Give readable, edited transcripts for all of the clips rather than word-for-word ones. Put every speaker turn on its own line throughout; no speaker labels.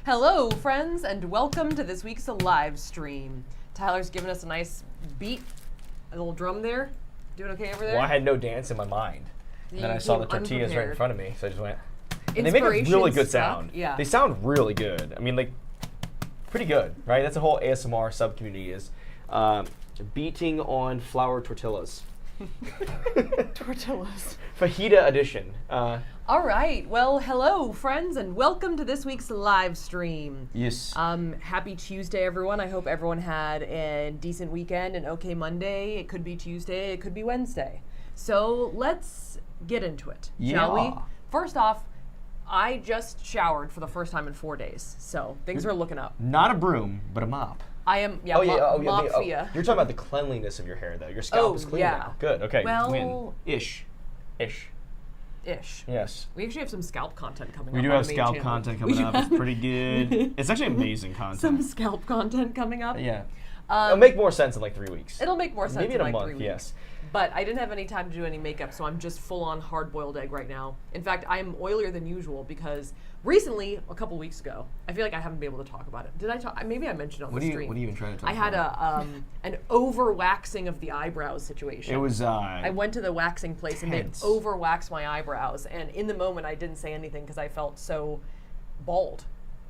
Hello, friends, and welcome to this week's live stream. Tyler's giving us a nice beat, a little drum there. Doing okay over there?
Well, I had no dance in my mind. And then I saw the tortillas right in front of me, so I just went. And they make a really good sound.
Yeah.
They sound really good. I mean, like, pretty good, right? That's the whole ASMR sub-community is beating on flour tortillas.
Tortillas.
Fajita edition.
All right. Well, hello, friends, and welcome to this week's live stream.
Yes.
Happy Tuesday, everyone. I hope everyone had a decent weekend, an okay Monday. It could be Tuesday. It could be Wednesday. So let's get into it, shall we? First off, I just showered for the first time in 4 days, so things are looking up.
Not a broom, but a mop.
I am, Mopfia.
You're talking about the cleanliness of your hair, though. Your scalp is clean now. Good, okay.
Well,
win. Ish. Yes.
We actually have some scalp content coming up.
We do have scalp content coming up. It's pretty good. It's actually amazing content.
Some scalp content coming up.
Yeah. It'll make more sense in like 3 weeks.
It'll make more sense
Maybe
in
a
like
month,
3 weeks.
yes.
But I didn't have any time to do any makeup, so I'm just full-on hard-boiled egg right now. In fact, I am oilier than usual because recently, a couple weeks ago, I feel like I haven't been able to talk about it. Did I talk? Maybe I mentioned it on the stream.
What are you even trying to talk
about? I had an over-waxing of the eyebrows situation.
It was,
I went to the waxing place and they over-waxed my eyebrows, and in the moment I didn't say anything because I felt so bald.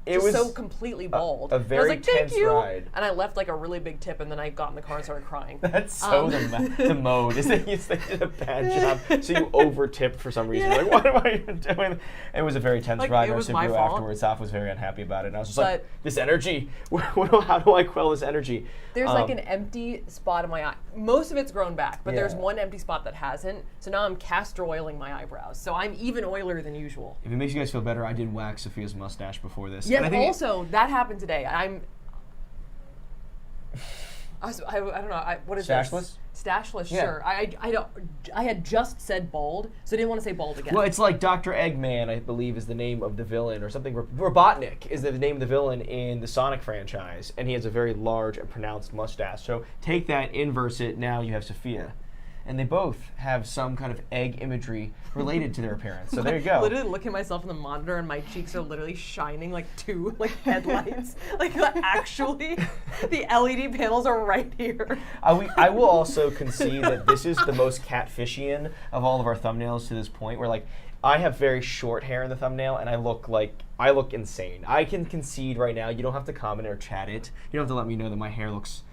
It was so completely bald.
A very tense ride.
And I left like a really big tip, and then I got in the car and started crying.
That's so the mode. Is that you did a bad job, so you over-tipped for some reason. You're like, what am I even doing? It was a very tense ride.
It was my fault.
Afterwards, Saf was very unhappy about it. And I was just like, this energy, how do I quell this energy?
There's like an empty spot in my eye. Most of it's grown back, but there's one empty spot that hasn't. So now I'm castor oiling my eyebrows. So I'm even oilier than usual.
If it makes you guys feel better, I did wax Safiya's mustache before this.
Yeah, also, that happened today. I don't know. What is
Stashless?
this? Stashless,
yeah.
Sure. I had just said bald, so I didn't want to say bald again.
Well, it's like Dr. Eggman, I believe, is the name of the villain, or something. Robotnik is the name of the villain in the Sonic franchise, and he has a very large and pronounced mustache. So take that, inverse it, now you have Safiya. And they both have some kind of egg imagery related to their appearance. So there you go.
Literally looking at myself in the monitor, and my cheeks are literally shining like two headlights. Like actually, the LED panels are right here.
I will also concede that this is the most catfishian of all of our thumbnails to this point. Where like I have very short hair in the thumbnail, and I look insane. I can concede right now. You don't have to comment or chat it. You don't have to let me know that my hair looks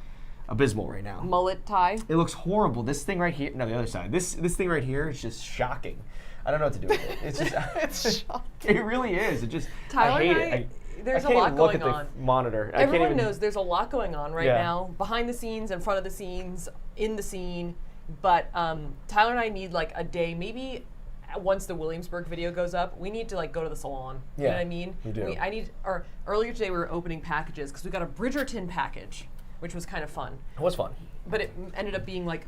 abysmal right now.
Mullet tie.
It looks horrible. This thing right here, no, the other side. This thing right here is just shocking. I don't know what to do with it. It's just,
it's shocking.
It really is. It just,
Tyler
I hate it.
There's
I can't
a lot
even look
going
at
on.
the monitor.
Everyone knows there's a lot going on right now, behind the scenes, in front of the scenes, in the scene. But Tyler and I need like a day, maybe once the Williamsburg video goes up, we need to like go to the salon. You know what I mean?
We do.
Earlier today we were opening packages because we got a Bridgerton package, which was kind of fun.
It was fun.
But it ended up being like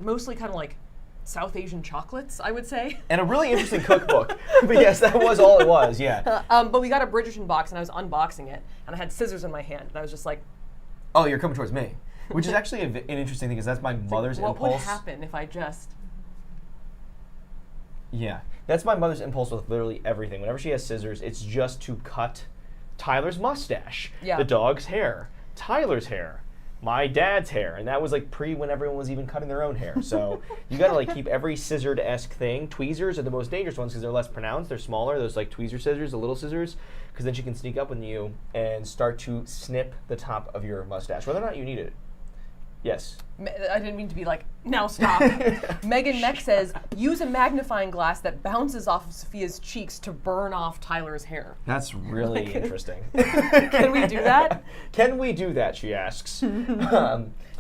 mostly kind of like South Asian chocolates, I would say.
And a really interesting cookbook. But yes, that was all it was, yeah.
But we got a Bridgerton box, and I was unboxing it, and I had scissors in my hand, and I was just like,
oh, you're coming towards me. Which is actually an interesting thing, because that's my mother's impulse.
What would happen if I just...
Yeah, that's my mother's impulse with literally everything. Whenever she has scissors, it's just to cut Tyler's mustache, the dog's hair, Tyler's hair, my dad's hair, and that was like when everyone was even cutting their own hair. So you gotta like keep every scissored-esque thing. Tweezers are the most dangerous ones because they're less pronounced, they're smaller, those like tweezer scissors, the little scissors, because then she can sneak up on you and start to snip the top of your mustache, whether or not you need it. Yes.
I didn't mean to be like, now stop. Megan Meck says, use a magnifying glass that bounces off of Safiya's cheeks to burn off Tyler's hair.
That's really interesting.
Can we do that?
Can we do that, she asks.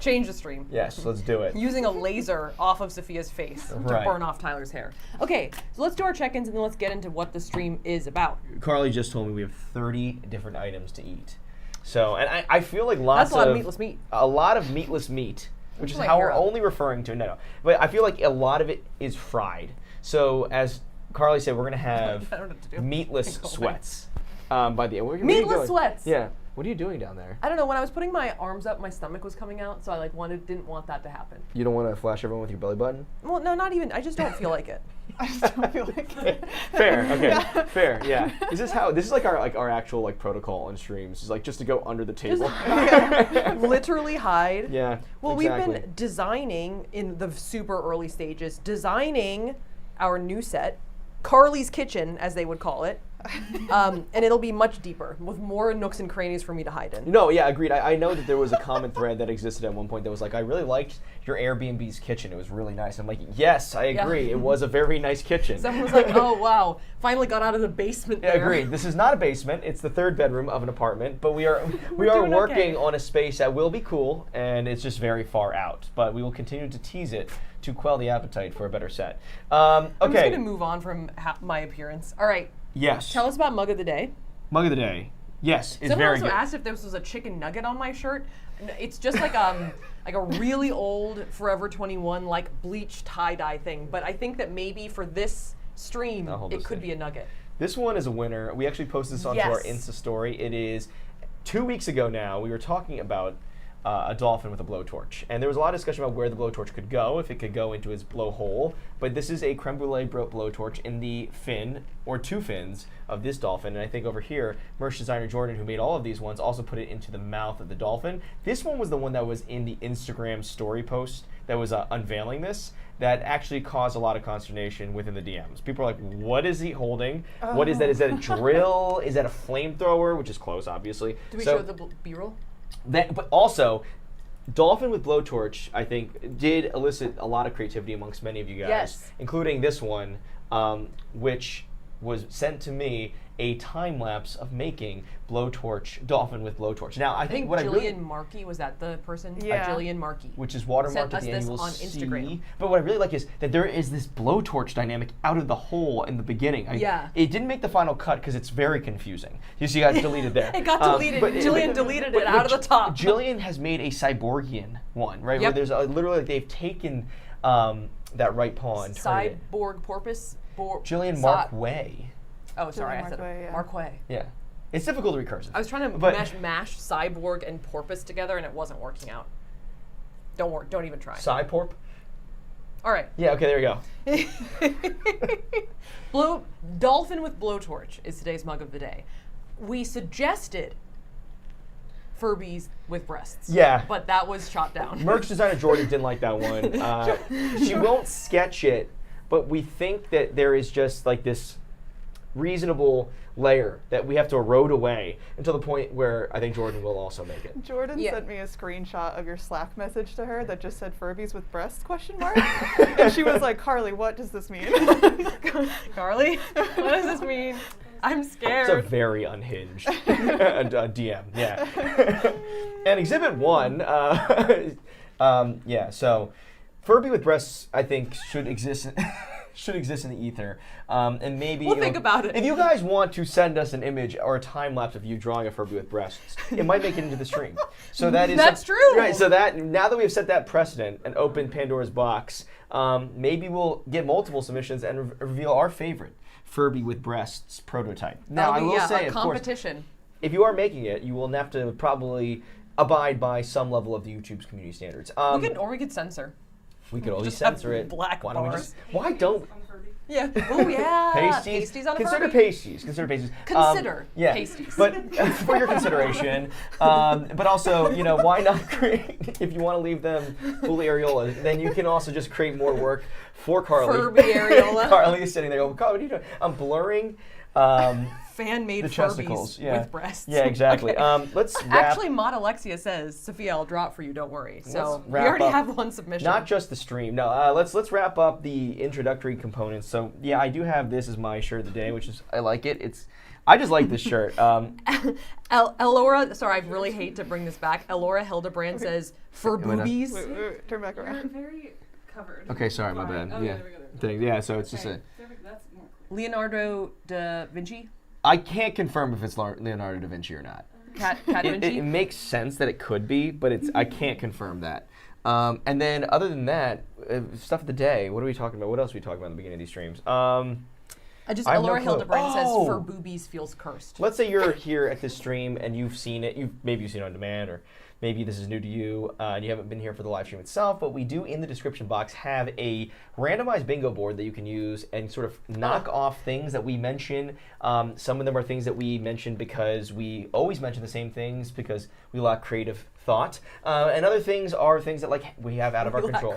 Change the stream.
Yes, let's do it.
Using a laser off of Safiya's face to burn off Tyler's hair. Okay, so let's do our check-ins and then let's get into what the stream is about.
Carly just told me we have 30 different items to eat. So, and I feel like
that's a lot of meatless meat.
A lot of meatless meat, which is how we're only referring to, no. But I feel like a lot of it is fried. So, as Carly said, we're going to have meatless sweats by the end.
Meatless sweats!
Yeah. What are you doing down there?
I don't know. When I was putting my arms up, my stomach was coming out, so I didn't want that to happen.
You don't want to flash everyone with your belly button?
Well, no, not even. I just don't feel like it.
I just don't feel like it.
Fair, okay, yeah. Fair, yeah. This is like our actual like protocol on streams, is like just to go under the table.
Literally hide.
Yeah.
Well,
exactly.
we've been designing in the super early stages, designing our new set, Carly's Kitchen, as they would call it. And it'll be much deeper, with more nooks and crannies for me to hide in.
No, yeah, agreed. I know that there was a common thread that existed at one point that was like, I really liked your Airbnb's kitchen. It was really nice. I'm like, yes, I agree. Yeah. It was a very nice kitchen.
Someone was like, oh, wow, finally got out of the basement there.
Yeah, agreed. This is not a basement. It's the 3rd bedroom of an apartment, but we are working on a space that will be cool, and it's just very far out. But we will continue to tease it to quell the appetite for a better set. Okay.
I'm just going to move on from my appearance. All right.
Yes.
Tell us about Mug of the Day.
Mug of the Day. Yes, it's
Someone
very
also
good.
asked if this was a chicken nugget on my shirt. It's just like a really old Forever 21 like bleached tie-dye thing. But I think that maybe for this stream, it could be a nugget.
This one is a winner. We actually posted this onto our Insta story. It is 2 weeks ago now. We were talking about a dolphin with a blowtorch. And there was a lot of discussion about where the blowtorch could go, if it could go into his blowhole. But this is a creme brulee blowtorch in the fin, or 2 fins, of this dolphin. And I think over here, merch designer Jordan, who made all of these ones, also put it into the mouth of the dolphin. This one was the one that was in the Instagram story post that was unveiling this, that actually caused a lot of consternation within the DMs. People are like, what is he holding? Oh. What is that? Is that a drill? Is that a flamethrower? Which is close, obviously.
Do we show the B-roll?
But also, Dolphin with Blowtorch, I think, did elicit a lot of creativity amongst many of you guys, including this one, which was sent to me a time lapse of making blowtorch dolphin with blowtorch. Now, I think what
Jillian Markey, was that the person?
Yeah.
Jillian Markey.
Which is watermarked at the end, you will
on
see.
Instagram.
But what I really like is that there is this blowtorch dynamic out of the hole in the beginning. It didn't make the final cut because it's very confusing. You see, it got deleted there.
It got deleted. Jillian deleted it out of the top.
Jillian has made a cyborgian one, right? Where there's literally, they've taken that right paw and turned it.
Cyborg porpoise.
Jillian Markway.
Oh, sorry, I said Markway.
Yeah. It's difficult to recursive.
I was trying to mash cyborg and porpoise together, and it wasn't working out. Don't even try.
Cyporp?
All right.
Yeah, okay, there you
go. Dolphin with blowtorch is today's mug of the day. We suggested Furbies with breasts.
Yeah.
But that was shot down.
Merch designer Jordan didn't like that one. She won't sketch it, but we think that there is just like this reasonable layer that we have to erode away until the point where I think Jordan will also make it.
Jordan sent me a screenshot of your Slack message to her that just said Furbies with breasts ? And she was like, Carly, what does this mean?
Carly, what does this mean? I'm scared.
It's a very unhinged DM, yeah. And exhibit 1, so Furby with breasts, I think, should exist in the ether, and maybe
we'll think about it.
If you guys want to send us an image or a time lapse of you drawing a Furby with breasts, it might make it into the stream. So that's
true.
Right. So that now that we have set that precedent and opened Pandora's box, maybe we'll get multiple submissions and reveal our favorite Furby with breasts prototype. Now I will say, of
competition.
Course, if you are making it, you will have to probably abide by some level of the YouTube's community standards.
We could censor.
We could always censor it.
Black bars.
Why don't?
Yeah. Oh yeah.
Pasties
on a
Consider
Furby.
pasties. Consider pasties.
Consider pasties.
But for your consideration. But also, why not create? If you want to leave them fully areola, then you can also just create more work for Carly.
Furby areola.
Carly is sitting there going, "Carly, what are you doing?" I'm blurring.
Fan-made
the
Furbies with breasts.
Yeah, exactly. Okay. Let's wrap.
Actually, Maud Alexia says, Safiya, I'll draw it for you, don't worry. So we already have one submission.
Not just the stream. No, let's wrap up the introductory components. So yeah, I do have this as my shirt of the day, which is, I like it. I just like this shirt.
Elora, sorry, I really hate to bring this back. Elora Hildebrand says, for boobies.
Wait, turn back around.
I'm very covered.
Okay, sorry, my bad.
Oh,
yeah.
There we go.
Yeah, so it's just a...
That's more cool.
Leonardo da Vinci?
I can't confirm if it's Leonardo da Vinci or not.
Cat da Vinci?
It makes sense that it could be, but I can't confirm that. And then other than that, stuff of the day, what are we talking about? What else are we talking about in the beginning of these streams?
Elora Hildebrand says, for boobies feels cursed.
Let's say you're here at this stream and you've seen it. Maybe you've seen it on demand or maybe this is new to you and you haven't been here for the live stream itself, but we do in the description box have a randomized bingo board that you can use and sort of knock off things that we mention. Some of them are things that we mention because we always mention the same things because we lack creative thought. And other things are things that like we have out of our control.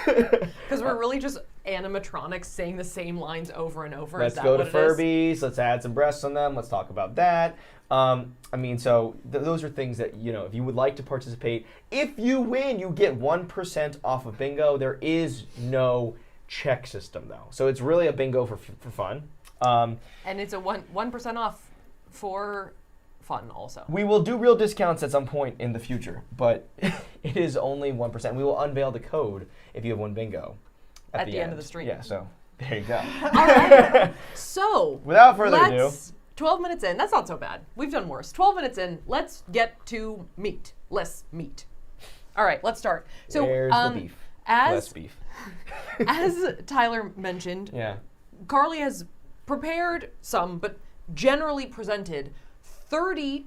Because we're really just animatronics saying the same lines over and over.
Let's go to Furbies. Let's add some breasts on them. Let's talk about that. I mean, so those are things that, you know, if you would like to participate, if you win, you get 1% off of bingo. There is no check system, though. So it's really a bingo for fun.
And it's a 1% off for fun also.
We will do real discounts at some point in the future, but it is only 1%. We will unveil the code if you have won bingo
at the end of the stream.
Yeah, so there you go.
All right. So
without further ado,
12 minutes in, that's not so bad. We've done worse. 12 minutes in, let's get to meat. All right, let's start. So,
where's the beef? Less beef.
As Tyler mentioned, Carly has prepared some, but generally presented 30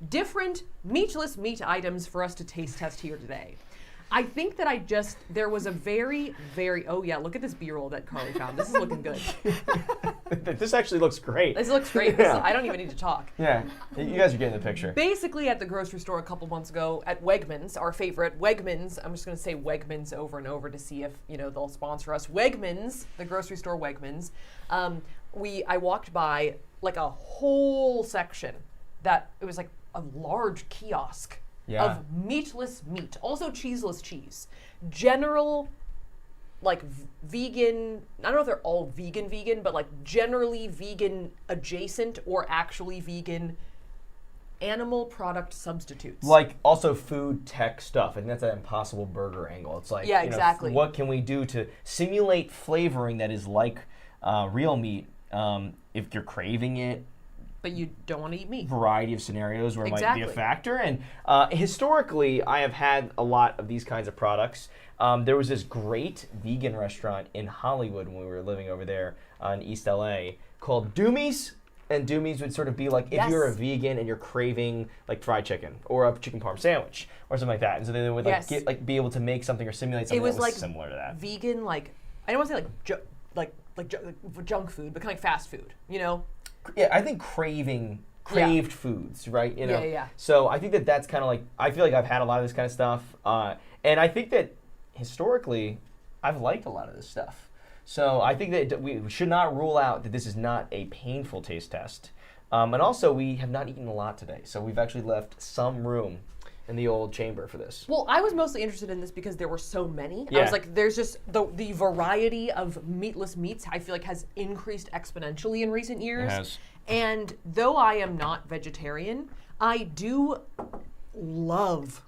different meatless meat items for us to taste test here today. I think that there was a very, oh yeah, look at this B-roll that Carly found. This is looking good.
This actually looks great.
This looks great. I don't even need to talk.
Yeah, you guys are getting the picture.
Basically, at the grocery store a couple months ago, at Wegmans, our favorite, Wegmans, I'm just going to say Wegmans over and over to see if, you know, they'll sponsor us. Wegmans, the grocery store Wegmans, I walked by like a whole section that, it was like a large kiosk of meatless meat, also cheeseless cheese. General, like vegan, I don't know if they're all vegan, but like generally vegan adjacent or actually vegan animal product substitutes.
Like also food tech stuff, and that's an Impossible Burger angle. It's like,
exactly.
What can we do to simulate flavoring that is like real meat if you're craving it?
But you don't want to eat meat.
Variety of scenarios where it might be a factor. And historically, I have had a lot of these kinds of products. There was this great vegan restaurant in Hollywood when we were living over there in East LA called Doomie's. And Doomie's would sort of be like if you're a vegan and you're craving like fried chicken or a chicken parm sandwich or something like that. And so they would like be able to make something or simulate something that was like similar to that.
Vegan, like I don't want to say like junk food, but kind of like fast food, you know?
Yeah, I think craved foods, right? You know?
Yeah.
So I think that's kind of like, I feel like I've had a lot of this kind of stuff. And I think that historically, I've liked a lot of this stuff. So I think that we should not rule out that this is not a painful taste test. And also, we have not eaten a lot today. So we've actually left some room in the old chamber for this.
Well, I was mostly interested in this because there were so many. I was like, there's just the variety of meatless meats, I feel like has increased exponentially in recent years.
It has.
And though I am not vegetarian, I do love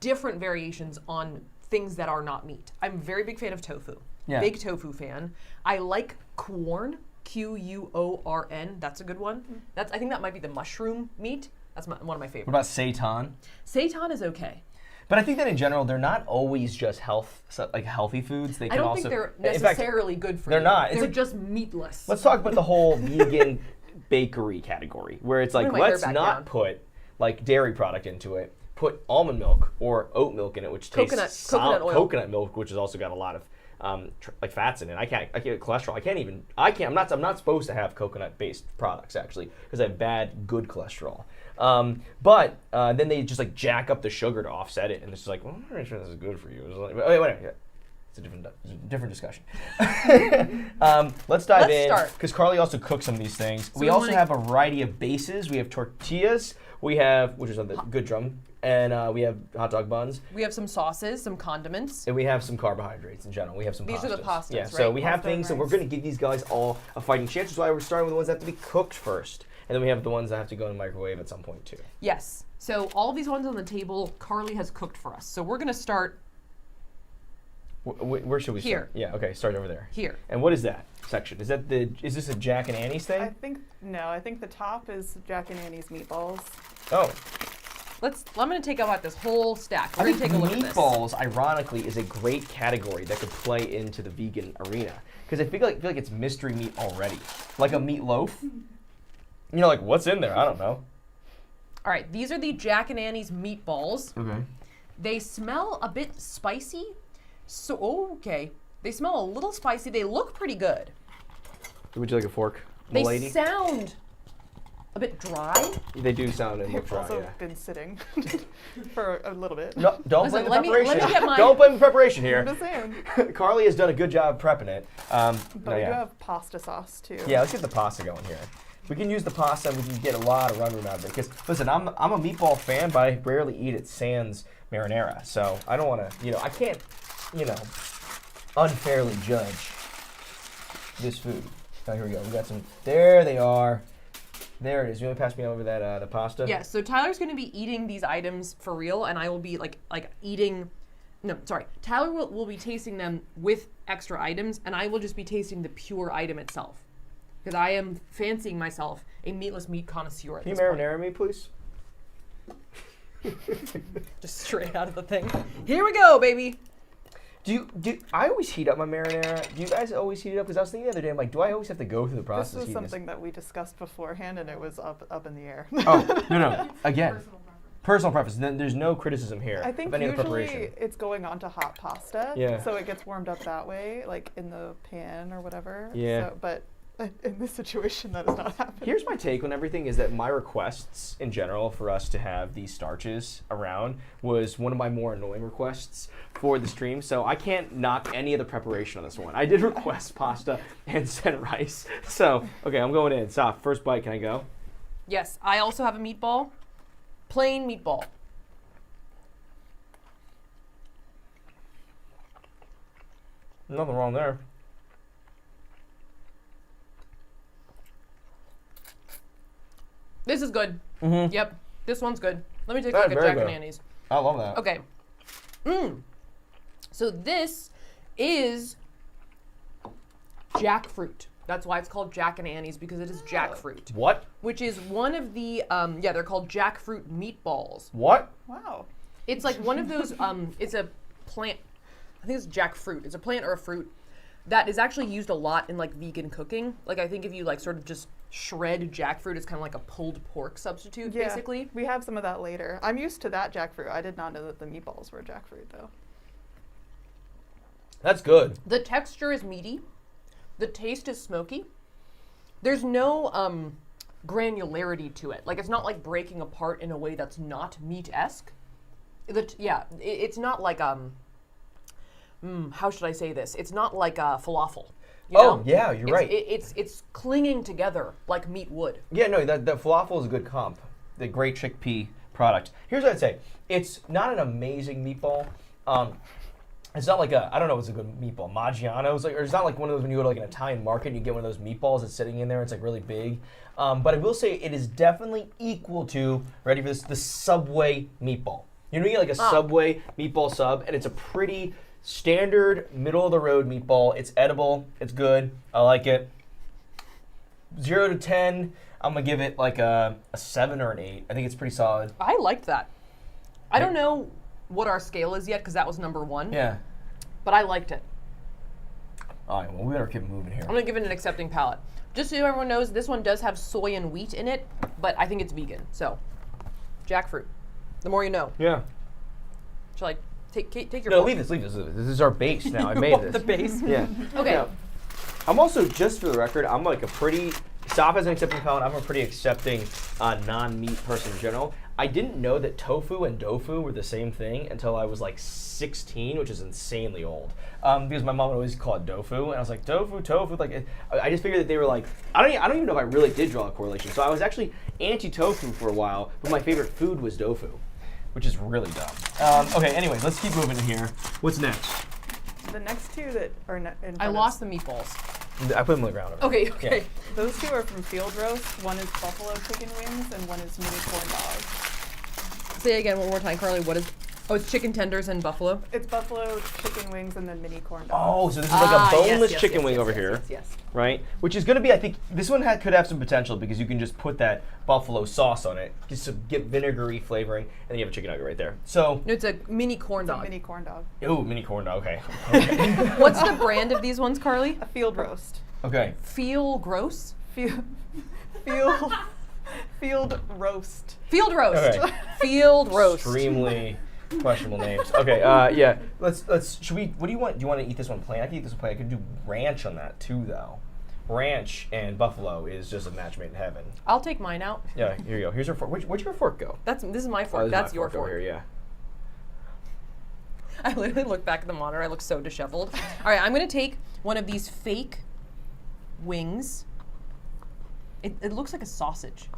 different variations on things that are not meat. I'm a very big fan of tofu. Big tofu fan. I like Quorn, Quorn. That's a good one. I think that might be the mushroom meat. That's one of my favorites.
What about Seitan?
Seitan is okay.
But I think that in general, they're not always just healthy foods. They can
don't think they're necessarily good for you.
They're not.
They're just meatless.
Let's talk about the whole vegan bakery category, where it's like, let's not put like dairy product into it. Put almond milk or oat milk in it, which tastes
coconut oil.
Coconut milk, which has also got a lot of like fats in it. I can't get cholesterol. I'm not supposed to have coconut-based products actually because I have bad good cholesterol. But then they just like jack up the sugar to offset it, and it's like, well, I'm not sure this is good for you. It's like, whatever. It's a different discussion. Let's dive in because Carly also cooks some of these things. So we also have a variety of bases. We have tortillas. We have, which is on the good drum, and we have hot dog buns.
We have some sauces, some condiments.
And we have some carbohydrates in general. We have some pastas.
These are the pastas,
yeah,
right?
So we have things, so we're going to give these guys all a fighting chance. That's why we're starting with the ones that have to be cooked first. And then we have the ones that have to go in the microwave at some point, too.
Yes. So all of these ones on the table, Carly has cooked for us. So we're going to start...
Where should we start? Yeah, okay, start over there.
Here.
And what is that section? Is this a Jack and Annie's thing?
I think the top is Jack and Annie's meatballs.
Oh.
I'm going to take out this whole stack. We're going to take a look at this.
Meatballs, ironically, is a great category that could play into the vegan arena. Because I feel like it's mystery meat already. Like a meatloaf. You know, like, what's in there? I don't know.
All right, these are the Jack and Annie's meatballs.
Okay.
They smell a bit spicy. So, okay. They smell a little spicy. They look pretty good.
Would you like a fork,
They
milady?
sound a bit dry.
They do sound and look
They've
dry,
also
yeah.
been sitting for a little bit.
No, don't
Listen,
blame the
let me
preparation.
get my-
Don't blame the preparation
I'm
here.
just saying.
Carly has done a good job prepping it.
But we do
yeah.
have pasta sauce too.
Yeah, let's get the pasta going here. We can use the pasta, we can get a lot of run room out of it. Because, listen, I'm a meatball fan, but I rarely eat it sans marinara. So I don't want to, I can't, unfairly judge this food. Oh, here we go. We got some, there they are. There it is. You want to pass me over that the pasta?
Yes, so Tyler's going to be eating these items for real, and I will be like eating, Tyler will be tasting them with extra items, and I will just be tasting the pure item itself. Because I am fancying myself a meatless meat connoisseur at
Can you
this point.
marinara me, please?
Just straight out of the thing. Here we go, baby.
Do I always heat up my marinara? Do you guys always heat it up? Because I was thinking the other day, I'm like, do I always have to go through the process
This
of
was
heating
something that we discussed beforehand, and it was up in the air.
Oh, no. Again,
Personal preference.
personal preference. Then there's no criticism here
I think
of any of the
usually
preparation.
it's going onto hot pasta,
Yeah.
so it gets warmed up that way, like in the pan or whatever.
Yeah.
So, but in this situation, that is not happening.
Here's my take on everything is that my requests in general for us to have these starches around was one of my more annoying requests for the stream. So I can't knock any of the preparation on this one. I did request pasta and said rice. So, okay, I'm going in. Saf, first bite, can I go?
Yes, I also have a meatball. Plain meatball.
Nothing wrong there.
This is good.
Mm-hmm.
Yep, this one's good. Let me take
That's
a look at
very
Jack and
good.
Annie's.
I love that.
Okay. So this is jackfruit. That's why it's called Jack and Annie's, because it is jackfruit,
What?
which is one of the they're called jackfruit meatballs.
What?
Wow.
It's like one of those it's a plant. I think it's jackfruit. It's a plant or a fruit that is actually used a lot in like vegan cooking. Like I think if you like sort of just shred jackfruit, it's kind of like a pulled pork substitute,
Yeah,
basically.
we have some of that later. I'm used to that jackfruit. I did not know that the meatballs were jackfruit, though.
That's good.
The texture is meaty. The taste is smoky. There's no granularity to it. Like it's not like breaking apart in a way that's not meat-esque. It's not like how should I say this? It's not like falafel. You know?
Yeah, you're right.
It's clinging together like meat would.
Yeah, no, that falafel is a good comp. The great chickpea product. Here's what I'd say. It's not an amazing meatball. It's not like I don't know what's a good meatball. Maggiano's, or it's not like one of those when you go to like an Italian market and you get one of those meatballs that's sitting in there. It's like really big. But I will say it is definitely equal to, ready for this, the Subway meatball. You know, you get like a Subway meatball sub, and it's a pretty standard middle of the road meatball. It's edible. It's good. I like it. 0 to 10, I'm gonna give it like a 7 or an 8. I think it's pretty solid.
I liked that. I don't know what our scale is yet because that was number 1.
Yeah.
But I liked it.
All right, well, we better keep moving here.
I'm gonna give it an accepting palate. Just so everyone knows, this one does have soy and wheat in it, but I think it's vegan. So, jackfruit. The more you know.
Yeah.
Shall I take your?
No,
fork?
leave this. This is our base now. I
You
made
want
this.
the base.
Yeah.
Okay.
Now, I'm also, just for the record, I'm like a pretty, Saf has an accepting palate. I'm a pretty accepting non-meat person in general. I didn't know that tofu and dofu were the same thing until I was like 16, which is insanely old. Because my mom would always call it dofu, and I was like, tofu. Like, I just figured that they were like, I don't even know if I really did draw a correlation. So I was actually anti-tofu for a while, but my favorite food was tofu, which is really dumb. Okay, anyways, let's keep moving here. What's next?
The next two that are in front
I
of-
lost the meatballs.
I put them on the ground.
Okay.
Yeah.
Those two are from Field Roast. One is buffalo chicken wings, and one is mini corn dogs.
Say again one more time, Carly. What is? Oh, it's chicken tenders and buffalo.
It's buffalo chicken wings and then mini corn dogs.
Oh, so this is like a boneless
yes,
chicken
yes,
wing
yes,
over
yes,
here,
Yes.
right? Which is going to be, I think, this one could have some potential because you can just put that buffalo sauce on it, just to get vinegary flavoring, and then you have a chicken nugget right there. So,
No, it's a mini corn
It's a
dog.
mini corn dog.
ooh, mini corn dog. Okay. Okay.
What's the brand of these ones, Carly?
A Field Roast.
Okay.
Feel gross.
Feel Field roast.
Field roast.
Okay.
Field roast.
Extremely questionable names. Okay, yeah. Should we, what do you want? Do you want to eat this one plain? I can eat this one plain. I could do ranch on that too, though. Ranch and buffalo is just a match made in heaven.
I'll take mine out.
Yeah, here you go. Here's your fork. Where'd your fork go?
This is my fork.
Oh, this is
That's
my
your fork.
over here, yeah.
I literally look back at the monitor. I look so disheveled. All right, I'm going to take one of these fake wings. It looks like a sausage.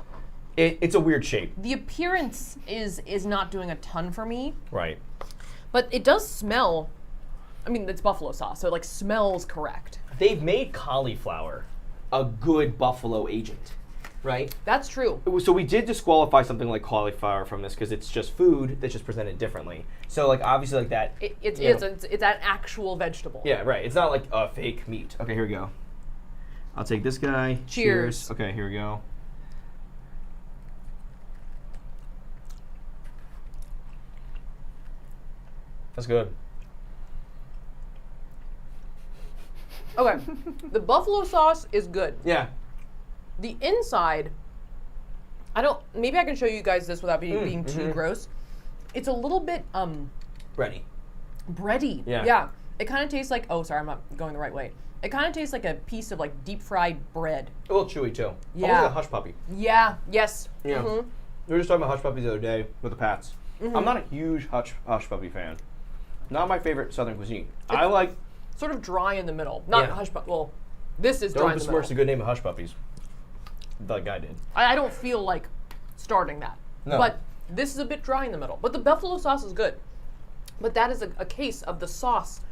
It's a weird shape.
The appearance is not doing a ton for me.
Right.
But it does smell. I mean, it's buffalo sauce, so it like smells correct.
They've made cauliflower a good buffalo agent, right?
That's true.
So we did disqualify something like cauliflower from this because it's just food that's just presented differently. So like obviously like that.
It's an actual vegetable.
Yeah, right. It's not like a fake meat. Okay, here we go. I'll take this guy.
Cheers.
Okay, here we go. That's good.
Okay, the buffalo sauce is good.
Yeah.
The inside, maybe I can show you guys this without being too gross. It's a little bit,
Bready.
bready.
Yeah.
Yeah. It kind of tastes like, oh, sorry, I'm not going the right way. It kind of tastes like a piece of like deep fried bread.
A little chewy too.
Yeah.
Almost like a hush puppy.
Yeah, yes.
Yeah.
Mhm.
We were just talking about hush puppies the other day with the Pats. I'm not a huge hush puppy fan. Not my favorite Southern cuisine. I like.
Sort of dry in the middle. Not
Yeah.
hush puppy. Well, this is dry
Don't
in the
besmirch the
middle.
good name of hush puppies. That guy did.
I don't feel like starting that.
No.
But this is a bit dry in the middle. But the buffalo sauce is good. But that is a case of the sauce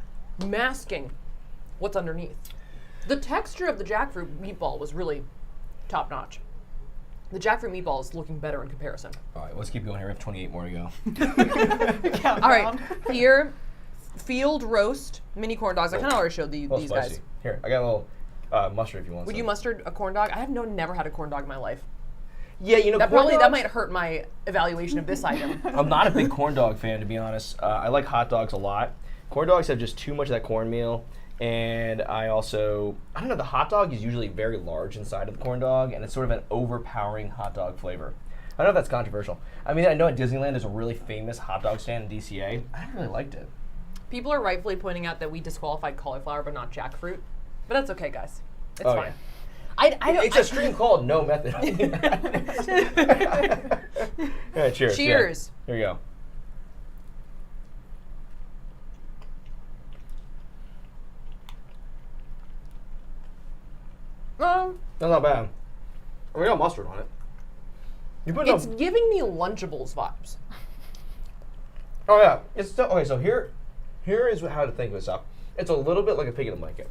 masking what's underneath. The texture of the jackfruit meatball was really top notch. The jackfruit meatball is looking better in comparison.
All right, let's keep going here. We have 28 more to go.
All right, here, field roast mini corn dogs. I kind of already showed these
Spicy.
guys.
Here, I got a little mustard if you want.
Would
some.
you mustard a corn dog? I have never had a corn dog in my life.
Yeah, you know,
That
corn dogs,
might hurt my evaluation of this item.
I'm not a big corn dog fan, to be honest. I like hot dogs a lot. Corn dogs have just too much of that cornmeal. And I don't know, the hot dog is usually very large inside of the corn dog, and it's sort of an overpowering hot dog flavor. I don't know if that's controversial. I mean, I know at Disneyland there's a really famous hot dog stand in DCA. I never really liked it.
People are rightfully pointing out that we disqualified cauliflower but not jackfruit. But that's okay, guys. It's fine.
Yeah.
I don't,
It's a stream called No Method. Yeah, cheers.
Cheers.
Yeah. Here you go. That's not bad. We got mustard on it. You put
It's giving me Lunchables vibes.
Oh yeah, it's still, okay. So here is how to think of this up. It's a little bit like a pig in a blanket,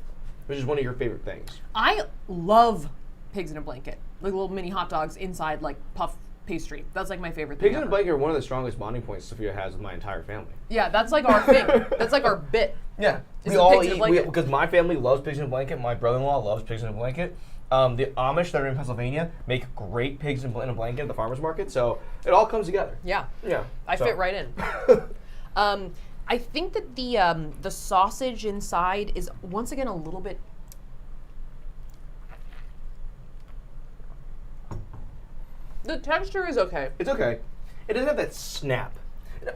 which is one of your favorite things.
I love pigs in a blanket. Like little mini hot dogs inside like puff pastry. That's like my favorite thing
Pigs in a
ever.
blanket are one of the strongest bonding points Safiya has with my entire family.
Yeah, that's like our thing. That's like our bit.
Yeah,
Is
we
it
all
pigs in a
eat
blanket?
because my family loves pigs in a blanket. My brother-in-law loves pigs in a blanket. The Amish that are in Pennsylvania make great pigs in a blanket at the farmers market. So it all comes together.
Yeah.
Yeah,
I
so.
fit right in. I think that the sausage inside is once again a little bit. The texture is okay.
It's okay. It doesn't have that snap.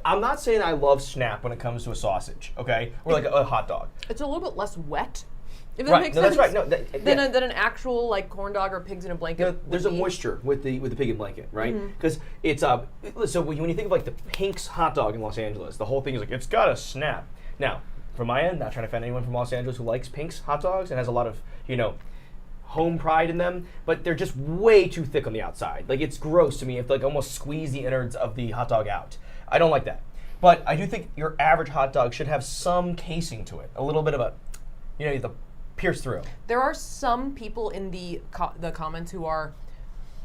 I'm not saying I love snap when it comes to a sausage, okay, or like a hot dog.
It's a little bit less wet. If that
Right.
makes
No,
sense.
that's right. No,
Than
yeah.
an actual like corn dog or pigs in a blanket.
You know, there's a
would be.
moisture with the pig in blanket, right?
Mm-hmm.
Because it's so when you think of like the Pink's hot dog in Los Angeles, the whole thing is like it's got a snap. Now, from my end, not trying to offend anyone from Los Angeles who likes Pink's hot dogs and has a lot of home pride in them, but they're just way too thick on the outside. Like it's gross to me if like almost squeeze the innards of the hot dog out. I don't like that. But I do think your average hot dog should have some casing to it, a little bit of a, the pierce through.
There are some people in the comments who are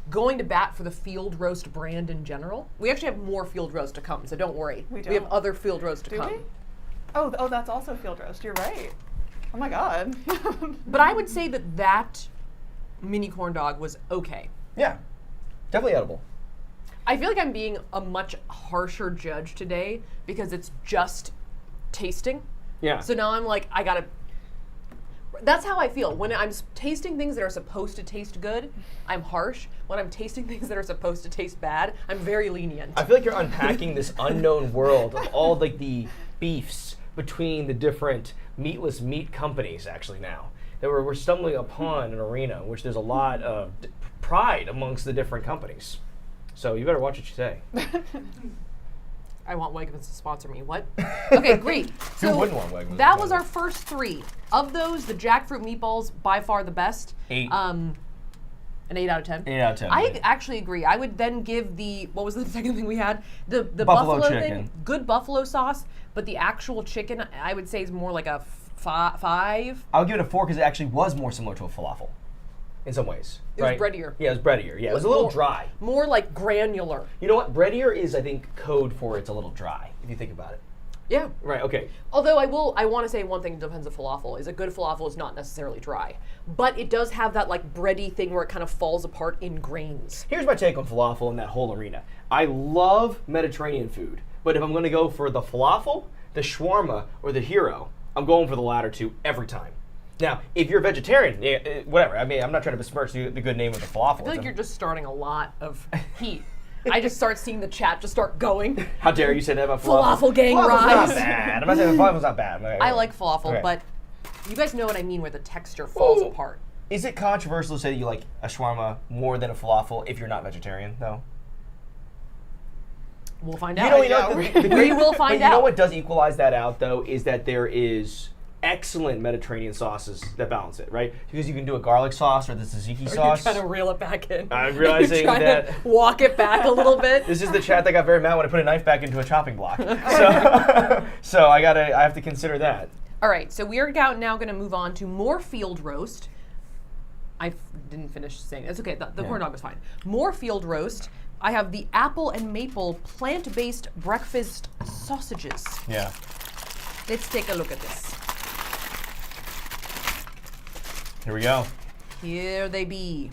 going to bat for the field roast brand in general. We actually have more field roast to come, so don't worry.
We
have
don't.
other field roast to
Do
come.
we? Oh, that's also field roast. You're right. Oh my god.
But I would say that mini corn dog was okay.
Yeah, definitely edible.
I feel like I'm being a much harsher judge today because it's just tasting.
Yeah.
So now I'm like, That's how I feel. When I'm tasting things that are supposed to taste good, I'm harsh. When I'm tasting things that are supposed to taste bad, I'm very lenient.
I feel like you're unpacking this unknown world of all like the beefs between the different meatless meat companies actually now. That we're stumbling upon an arena in which there's a lot of pride amongst the different companies. So you better watch what you say.
I want Wegmans to sponsor me. What? Okay, great.
Who wouldn't want Wegmans?
That was our first 3. Of those, the jackfruit meatballs, by far the best.
8.
An 8 out of 10.
8 out of 10.
I actually agree. I would then give the, what was the second thing we had? The
Buffalo
buffalo
chicken.
thing, good buffalo sauce, but the actual chicken, I would say is more like a 5.
I'll give it a 4 because it actually was more similar to a falafel in some ways.
It was breadier.
Yeah, it was breadier. Yeah, it was a little
More-
dry.
More like granular.
You know what? Breadier is, I think, code for it's a little dry, if you think about it.
Yeah.
Right, okay.
Although I want to say one thing in defense of falafel is a good falafel is not necessarily dry, but it does have that like bready thing where it kind of falls apart in grains.
Here's my take on falafel in that whole arena. I love Mediterranean food, but if I'm going to go for the falafel, the shawarma, or the hero, I'm going for the latter 2 every time. Now, if you're a vegetarian, whatever. I mean, I'm not trying to besmirch the good name of the falafel.
I feel like you're just starting a lot of heat. I just start seeing the chat just start going.
How dare you say that about falafel?
Falafel gang
Falafel's
rise.
not bad. I'm not saying falafel's not bad.
I like falafel,
Okay.
but you guys know what I mean where the texture falls
Ooh.
apart.
Is it controversial to say that you like a shawarma more than a falafel if you're not vegetarian, though?
We'll find
You
out.
know,
We will find
but you know
out.
what does equalize that out, though, is that there is excellent Mediterranean sauces that balance it, right? Because you can do a garlic sauce or the tzatziki
You're
sauce.
trying to reel it back in.
I'm realizing
You're trying
that-
to walk it back a little bit.
This is the chat that got very mad when I put a knife back into a chopping block. So I have to consider that.
All right, so we are now going to move on to more field roast. I didn't finish saying it. It's okay. The corn dog was fine. More field roast. I have the apple and maple plant-based breakfast sausages.
Yeah.
Let's take a look at this.
Here we go.
Here they be.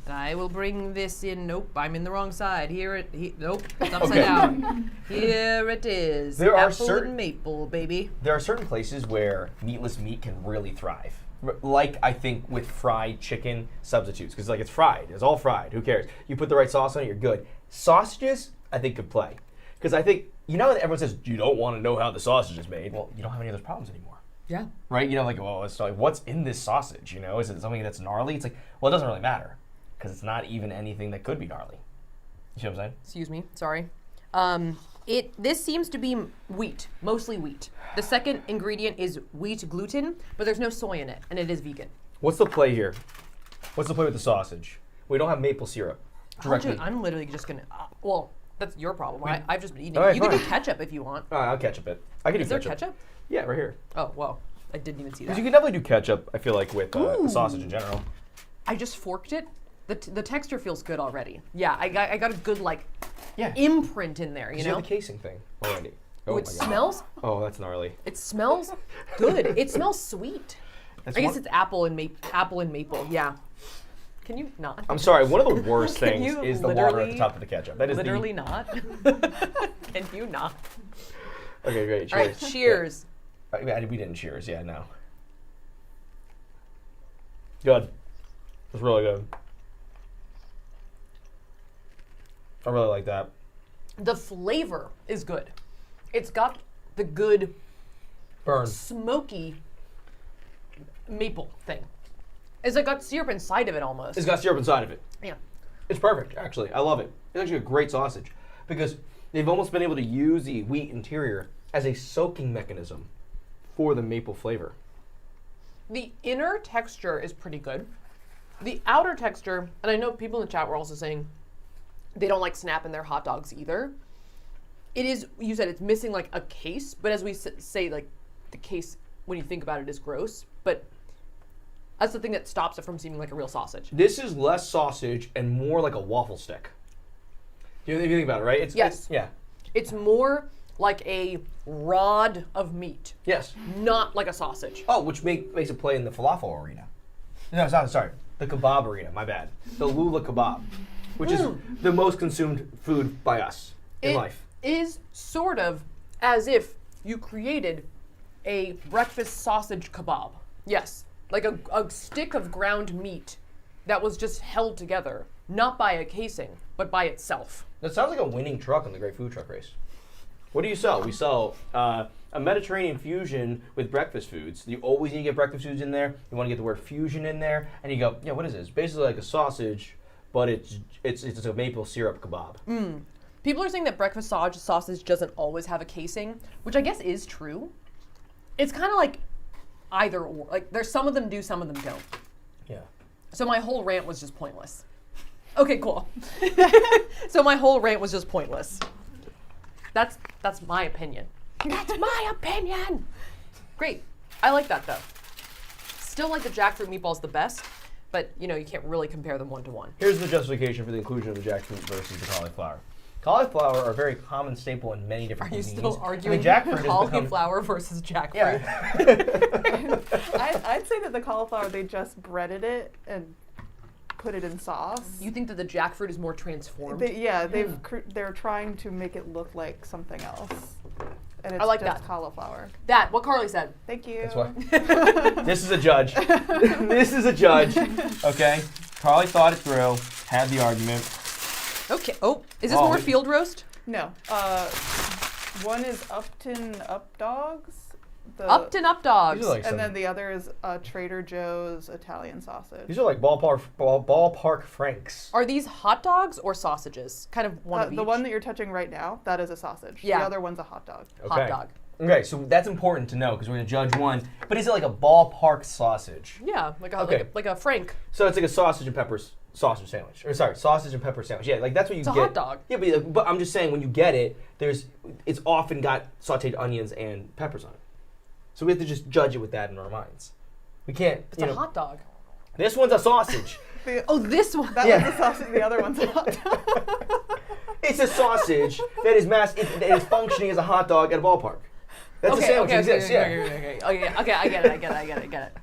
I will bring this in. Nope, I'm in the wrong side. Nope, it's upside
Okay.
down. Here it is.
There are
apple
certain-
and maple, baby.
There are certain places where meatless meat can really thrive. Like, I think, with fried chicken substitutes. Because, like, it's fried. It's all fried. Who cares? You put the right sauce on it, you're good. Sausages, I think, could play. Because I think, you know that everyone says, you don't want to know how the sausage is made. Well, you don't have any of those problems anymore.
Yeah.
Right? You know, like, well, it's like, what's in this sausage? You know, is it something that's gnarly? It's like, well, it doesn't really matter. Because it's not even anything that could be gnarly. You see what I'm saying?
Excuse me, sorry. This seems to be wheat, mostly wheat. The second ingredient is wheat gluten, but there's no soy in it, and it is vegan.
What's the play here? What's the play with the sausage? We don't have maple syrup.
I'm literally just gonna. Well, that's your problem. I've just been eating.
All right,
You can do
fine.
ketchup if you want.
All right, I'll ketchup it. I can
Is
do
there
ketchup.
ketchup?
Yeah, right here.
Oh, well, I didn't even see that.
Because you can definitely do ketchup, I feel like, with the sausage in general.
I just forked it. The texture feels good already. Yeah, I got a good
Yeah.
imprint in there. You
You
know.
have the casing thing already.
Oh, it
my God.
smells.
Oh, that's gnarly.
It smells good. It smells sweet.
That's
I guess
one-
it's apple and maple. Yeah. Can you not?
I'm sorry, one of the worst
Can
things
you
is the water at the
literally-
top of the ketchup. That is
Literally not. Can you not?
Okay, great. Cheers.
All right, cheers.
Yeah. We didn't cheers, yeah, no. Good. It's really good. I really like that.
The flavor is good. It's got the good
Burn.
smoky maple thing. It's like got syrup inside of it almost.
It's got syrup inside of it.
Yeah.
It's perfect, actually. I love it. It's actually a great sausage because they've almost been able to use the wheat interior as a soaking mechanism for the maple flavor.
The inner texture is pretty good. The outer texture, and I know people in the chat were also saying they don't like snap in their hot dogs either. It is, you said it's missing like a case, but as we say, like the case, when you think about it, is gross, but that's the thing that stops it from seeming like a real sausage.
This is less sausage and more like a waffle stick. If you think about it, right?
Yes.
Yeah.
It's more like a rod of meat,
Yes.
not like a sausage.
Oh, which makes it play in the falafel arena. No, sorry. The kebab arena, my bad. The lula kebab, which is the most consumed food by us in life.
It is sort of as if you created a breakfast sausage kebab. Yes. Like a stick of ground meat that was just held together, not by a casing, but by itself.
That sounds like a winning truck on the Great Food Truck Race. What do you sell? We sell a Mediterranean fusion with breakfast foods. You always need to get breakfast foods in there. You want to get the word fusion in there, and you go, yeah, what is this? It's basically like a sausage, but it's a maple syrup kebab.
People are saying that breakfast sausage doesn't always have a casing, which I guess is true. It's kind of like either or. Like, there's some of them do, some of them don't.
Yeah.
So my whole rant was just pointless. Okay, cool. So my whole rant was just pointless. That's my opinion. That's my opinion. Great. I like that though. Still like the jackfruit meatballs the best, but you can't really compare them one to one.
Here's the justification for the inclusion of the jackfruit versus the cauliflower. Cauliflower are a very common staple in many different cuisines.
Are you still arguing
jackfruit
cauliflower versus jackfruit?
Yeah.
I'd say that the cauliflower, they just breaded it and put it in sauce.
You think that the jackfruit is more transformed?
They're trying to make it look like something else. And it's
I like
just
that.
cauliflower.
That, what Carly said.
Thank you.
That's why. This is a judge. This is a judge. Okay. Carly thought it through, had the argument.
Okay. Oh, is this more field roast?
No. One is Upton Up Dogs.
Upton Up Dogs.
Like
and then the other is Trader Joe's Italian sausage.
These are like ballpark franks.
Are these hot dogs or sausages? Kind of one of each.
The one that you're touching right now, that is a sausage.
Yeah.
The other one's a hot dog.
Okay.
Hot dog.
Okay, so that's important to know because we're going to judge one. But is it like a ballpark sausage?
Yeah, like a frank.
So it's like a sausage and peppers sausage sandwich. Or sorry, sausage and pepper sandwich. Yeah, like that's what you
It's a
get.
hot dog.
Yeah, but I'm just saying when you get it, it's often got sauteed onions and peppers on it. So we have to just judge it with that in our minds. We can't.
It's a hot dog.
This one's a sausage.
This one.
That one's a sausage. The other one's a hot dog.
It's a sausage that is functioning as a hot dog at a ballpark. That's a sandwich that exists.
Okay, I get it.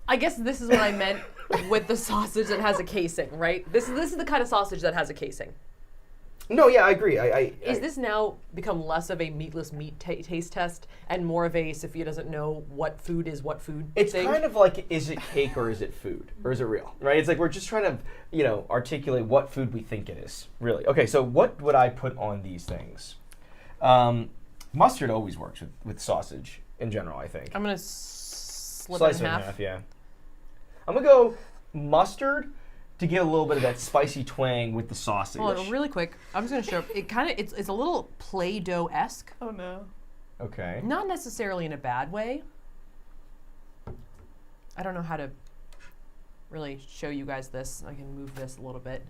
I guess this is what I meant with the sausage that has a casing, right? This is the kind of sausage that has a casing.
No, yeah, I agree.
Is this now become less of a meatless meat taste test and more of a Safiya doesn't know what food is what food
It's
thing?
kind of like, is it cake or is it food? Or is it real? Right? It's like we're just trying to, articulate what food we think it is, really. Okay, so what would I put on these things? Mustard always works with sausage in general, I think.
I'm going to slice
it
in
in
half.
half, yeah. I'm going to go mustard to get a little bit of that spicy twang with the sausage.
Hold on, really quick. I'm just going to show it. It's a little Play-Doh-esque.
Oh no.
Okay.
Not necessarily in a bad way. I don't know how to really show you guys this. I can move this a little bit.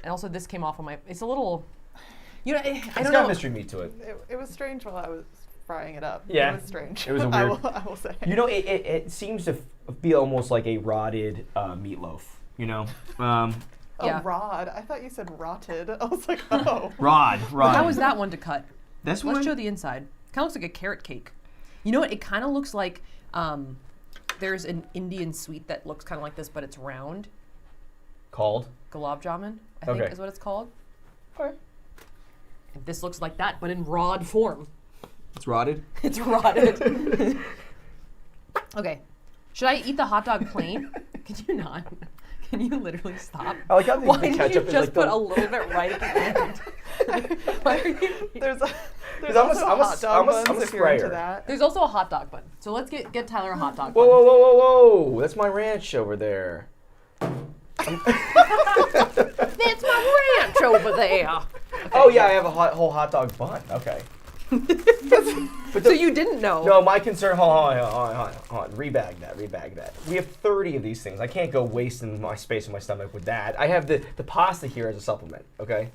And also this came off of it's a little, I don't know.
It's got mystery meat to it.
It was strange while I was frying it up.
Yeah.
It was strange.
It was a weird.
I will say.
It seems to be almost like a rotted meatloaf.
Yeah.
Rod. I thought you said rotted. I was like, oh.
Rod.
How is that one to cut?
This one?
Let's show the inside. Kind of looks like a carrot cake. You know what? It kind of looks like there's an Indian sweet that looks kind of like this, but it's round.
Called?
Gulab jamun, I think is what it's called.
Okay.
And this looks like that, but in rod form.
It's rotted?
It's rotted. Okay. Should I eat the hot dog plain? Can you not? Can you literally stop?
I like how
Why
the
did
ketchup
you
is
just
like
put a little bit right at the end? Why are you?
There's
I'm
also
a-
hot dog
I'm a
buns if you're into
sprayer.
that.
There's also a hot dog bun. So let's get Tyler a hot dog
Whoa,
bun.
whoa, whoa, whoa, whoa. That's my ranch over there.
That's my ranch over there. Okay,
Oh, yeah, I have a whole hot dog bun. Okay.
So you didn't know.
No, my concern, hold on. Rebag that. We have 30 of these things. I can't go wasting my space in my stomach with that. I have the pasta here as a supplement, okay?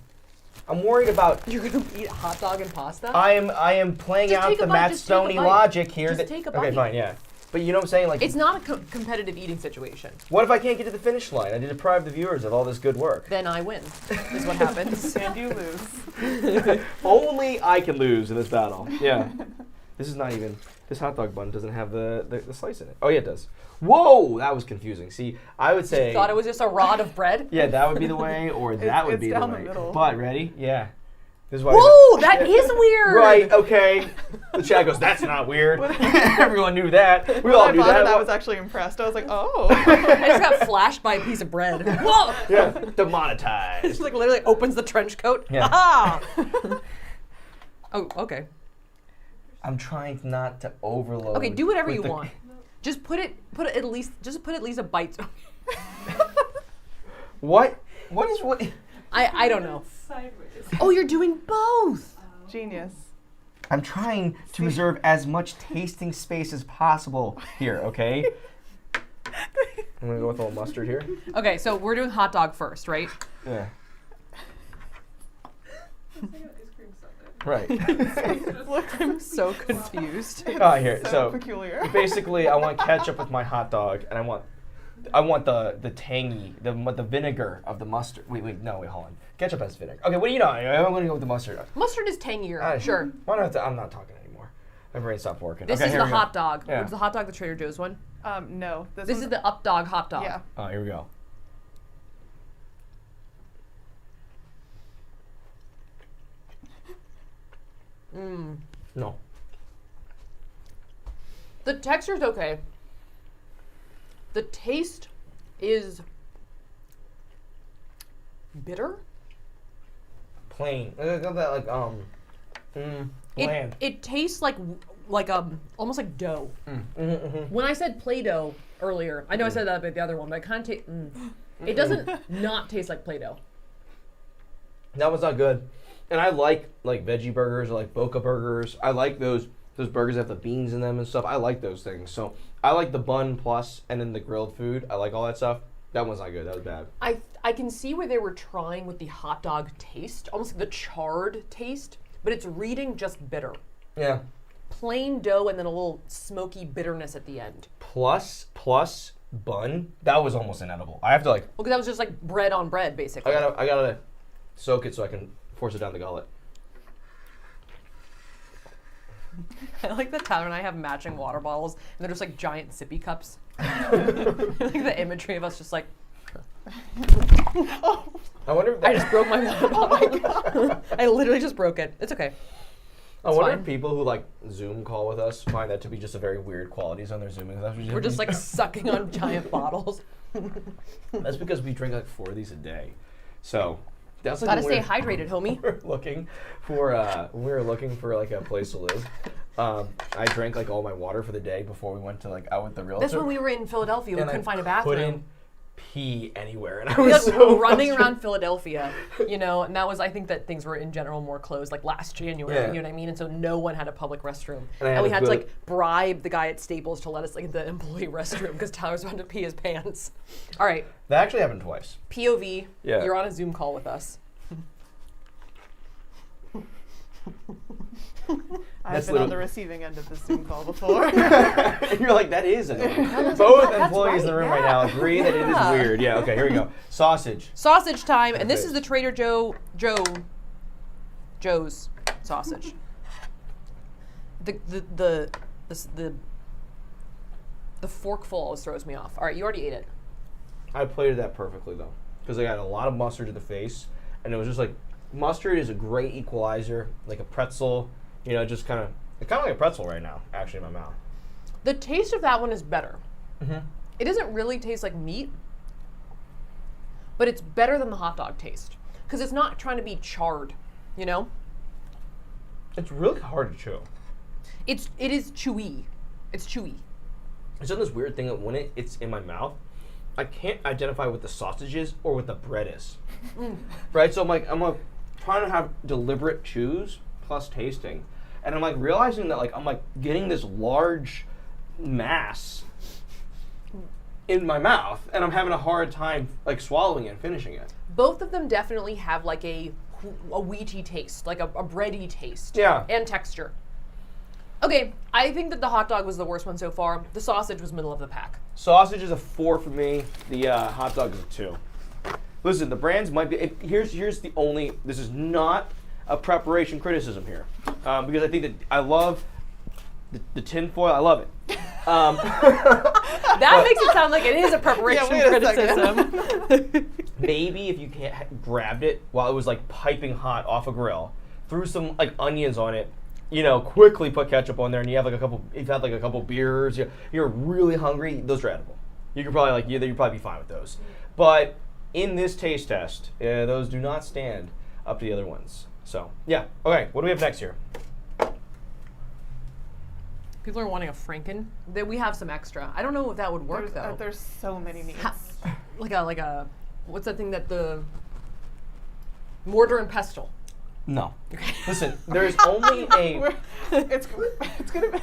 I'm worried about...
You're going to eat hot dog and pasta?
I am playing
Just
out
take a
the
bite,
Matt
just take a
Stoney
bite.
logic here.
Just take a
Okay,
bite.
fine, yeah. But you know what I'm saying? Like,
It's not a competitive eating situation.
what if I can't get to the finish line? I deprive the viewers of all this good work.
Then I win, is what happens.
And you lose.
Only I can lose in this battle. Yeah. This hot dog bun doesn't have the slice in it. Oh, yeah, it does. Whoa, that was confusing. See, I would say...
Thought it was just a rod of bread?
Yeah, that would be the way, or that would
it's
be the
down
way.
the middle.
But, ready? Yeah. This is why.
Whoa, that is weird.
Right? Okay. The chat goes, "That's not weird." Everyone knew that. We all knew that.
I was actually impressed. I was like, oh.
I just got flashed by a piece of bread. Whoa!
Yeah, demonetized.
Just like literally opens the trench coat.
Yeah.
Aha! Oh, okay.
I'm trying not to overload.
Okay, do whatever you want. Just put at least a bite.
What? What is what?
I don't know.
Sideways.
Oh, you're doing both.
Genius.
I'm trying to reserve as much tasting space as possible here, okay? I'm gonna go with a little mustard here.
Okay, so we're doing hot dog first, right?
Yeah.
It's like an ice cream sundae.
Right.
I'm so confused.
Oh, here. So
peculiar.
basically, I want ketchup with my hot dog, and I want the tangy, the vinegar of the mustard. Wait, hold on. Ketchup has vinegar. Okay, what do you know? I'm gonna go with the mustard.
Mustard is tangier. Sure.
Why not? I'm not talking anymore. My brain stopped working.
This
okay,
is
here
the
we go.
hot dog.
Yeah.
Is the hot dog the Trader Joe's one?
No.
This is the Up Dog hot dog.
Yeah.
Oh, here we go. No.
The texture's okay. The taste is bitter.
Plain. I got that bland.
It tastes like almost like dough. When I said Play-Doh earlier, I know I said that about the other one, but I kind of taste. It doesn't not taste like Play-Doh.
That one's not good. And I like veggie burgers or like Boca burgers. I like those burgers that have the beans in them and stuff. I like those things. So I like the bun plus and then the grilled food. I like all that stuff. That one's not good. That was bad.
I can see where they were trying with the hot dog taste, almost like the charred taste, but it's reading just bitter.
Yeah.
Plain dough and then a little smoky bitterness at the end.
Plus bun. That was almost inedible. I have to like.
Because that was just like bread on bread, basically.
I gotta soak it so I can force it down the gullet.
I like that Tyler and I have matching water bottles, and they're just like giant sippy cups. Like the imagery of us just like.
I wonder if
I just broke my water bottle. I literally just broke it. It's okay.
I wonder
fine.
if people who like Zoom call with us find that to be just a very weird qualities on their Zooming.
We're just like sucking on giant bottles.
That's because we drink like 4 of these a day. So that's like
Gotta stay hydrated, homie.
We were looking for like a place to live. I drank like all my water for the day before we went to like out with the realtor.
That's when we were in Philadelphia. We
and
couldn't
I
find a bathroom.
couldn't pee anywhere, and I
We
was
were
so
running
frustrated.
around Philadelphia, and that was, I think that things were in general more closed, like last January,
Yeah.
you know what I mean? And so no one had a public restroom.
And I
And we
had
had
to
to
go
like bribe the guy at Staples to let us like the employee restroom because Tyler's about to pee his pants. All right,
That actually happened twice.
POV,
Yeah.
you're on a Zoom call with us.
I've been on the receiving end of this Zoom call before.
And you're like, that is annoying. Both employees in the room right now agree that it is weird. Yeah, okay, here we go. Sausage.
Sausage time, and this
Okay.
is the Trader Joe's sausage. The forkful always throws me off. All right, you already ate it.
I plated that perfectly though, because I got a lot of mustard to the face, and it was just like, mustard is a great equalizer, like a pretzel. Just kind of like a pretzel right now, actually in my mouth.
The taste of that one is better.
Mm-hmm.
It doesn't really taste like meat, but it's better than the hot dog taste because it's not trying to be charred, you know?
It's really hard to chew.
It is chewy. It's chewy.
It's done this weird thing that when it's in my mouth, I can't identify what the sausage is or what the bread is. Right? So I'm trying to have deliberate chews plus tasting. And I'm like realizing that I'm like getting this large mass in my mouth, and I'm having a hard time like swallowing it and finishing it.
Both of them definitely have like a wheaty taste, like a bready taste.
Yeah.
And texture. Okay, I think that the hot dog was the worst one so far. The sausage was middle of the pack.
Sausage is a 4 for me. The hot dog is a 2. Listen, the brands might be. Here's the only. This is not a preparation criticism here, because I think that I love the tin foil. I love it.
That makes it sound like it is a preparation
wait a
criticism.
Maybe if you grabbed it while it was like piping hot off a grill, threw some like onions on it. You know, quickly put ketchup on there, and you have like a couple. You've had like a couple beers. You're really hungry. Those are edible. You could probably like you'd probably be fine with those. But in this taste test, those do not stand up to the other ones. So yeah. Okay. What do we have next here?
People are wanting a Franken. We have some extra. I don't know if that would work though.
There's so many meats.
Like a what's that thing that the mortar and pestle?
No. Listen, there's only a.
It's gonna be.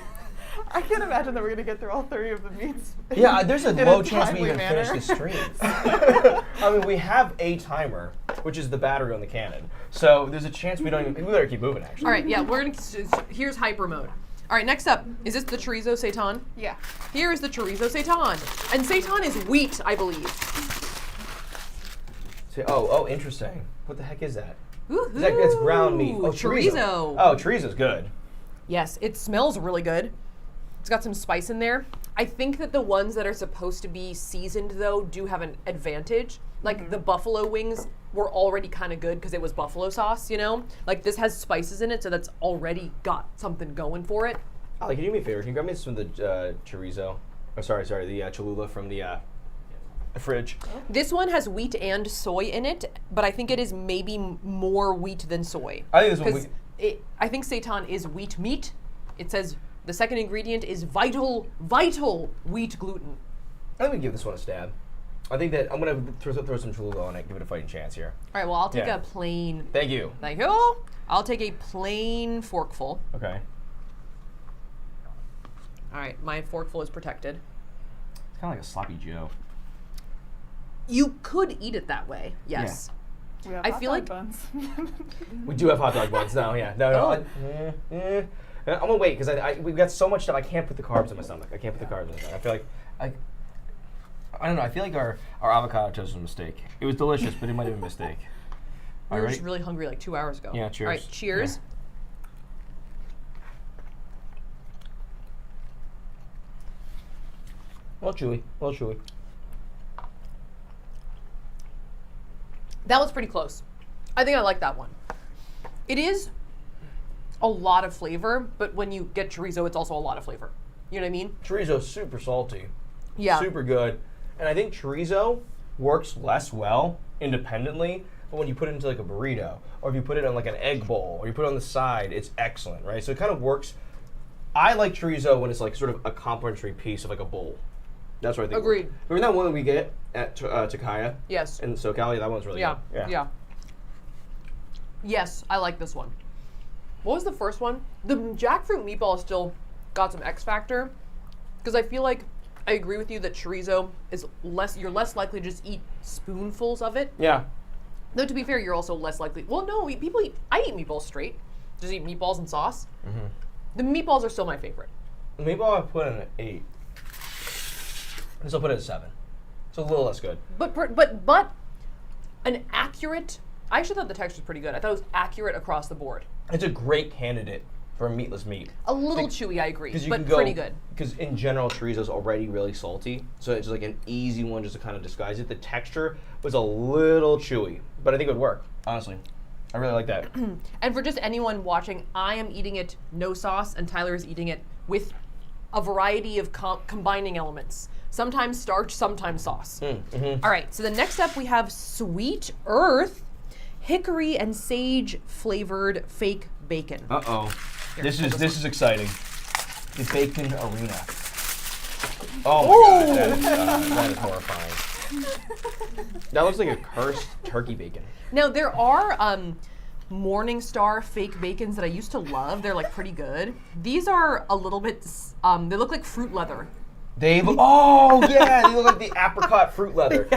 I can't imagine that we're gonna get through all 30 of the meats.
Yeah, there's a low chance we
timely
even
manner.
finish the stream. I mean, we have a timer, which is the battery on the cannon. So there's a chance we don't even. We better keep moving, actually.
All right, yeah, we're gonna. Here's hyper mode. All right, next up, is this the chorizo seitan?
Yeah.
Here is the chorizo seitan, and seitan is wheat, I believe.
Oh, interesting. What the heck is that?
Woohoo!
It's ground meat. Oh,
chorizo.
Oh, chorizo's good.
Yes, it smells really good. It's got some spice in there. I think that the ones that are supposed to be seasoned, though, do have an advantage. Like the buffalo wings were already kind of good because it was buffalo sauce, you know? Like this has spices in it, so that's already got something going for it.
Can you do me a favor? Can you grab me some of the chorizo? Oh, sorry, the Cholula from the fridge.
This one has wheat and soy in it, but I think it is maybe more wheat than soy.
I think this one.
I think seitan is wheat meat. It says the second ingredient is vital wheat gluten.
I think we give this one a stab. I think that I'm gonna throw some Cholula on it, give it a fighting chance here.
All right, well I'll take a plain.
Thank you.
Thank you. I'll take a plain forkful.
Okay.
All right, my forkful is protected.
It's kind of like a sloppy Joe.
You could eat it that way, yes.
Yeah. We have
I
hot
feel
dog
like
buns.
We do have hot dog buns now. Yeah. No. I'm gonna wait because we've got so much stuff. I can't put the carbs in my stomach. I can't put the carbs in my stomach. I feel like I don't know. I feel like our avocado toast was a mistake. It was delicious, but it might have been a mistake.
I was just really hungry like 2 hours ago.
Yeah. Cheers.
All right. Cheers.
Yeah. Well chewy.
That was pretty close. I think I like that one. It is a lot of flavor, but when you get chorizo, it's also a lot of flavor. You know what I mean?
Chorizo's super salty.
Yeah.
Super good. And I think chorizo works less well independently, but when you put it into like a burrito, or if you put it on like an egg bowl, or you put it on the side, it's excellent, right? So it kind of works. I like chorizo when it's like sort of a complementary piece of like a bowl. That's what I think.
Agreed.
Remember that one that we get at Takaya?
Yes.
In SoCal? That one's really good.
Yeah. Yes, I like this one. What was the first one? The jackfruit meatball still got some X factor, because I feel like I agree with you that chorizo is you're less likely to just eat spoonfuls of it.
Yeah.
Though to be fair, you're also less likely. Well, no, I eat meatballs straight. Just eat meatballs and sauce. Mm-hmm. The meatballs are still my favorite.
The meatball I put in an 8. This I'll put it at 7. It's a little less good.
But an accurate. I actually thought the texture was pretty good. I thought it was accurate across the board.
It's a great candidate for a meatless meat.
A little chewy, I agree, but
can
pretty good.
Because in general, chorizo's already really salty, so it's like an easy one just to kind of disguise it. The texture was a little chewy, but I think it would work, honestly. I really like that.
And for just anyone watching, I am eating it no sauce, and Tyler is eating it with a variety of combining elements. Sometimes starch, sometimes sauce. Mm-hmm. All right, so the next up we have Sweet Earth hickory and sage flavored fake bacon.
Uh-oh. This is exciting. The bacon arena. Oh my god, that is horrifying. That looks like a cursed turkey bacon.
Now there are Morningstar fake bacons that I used to love. They're like pretty good. These are a little bit, they look like fruit leather.
They look like the apricot fruit leather.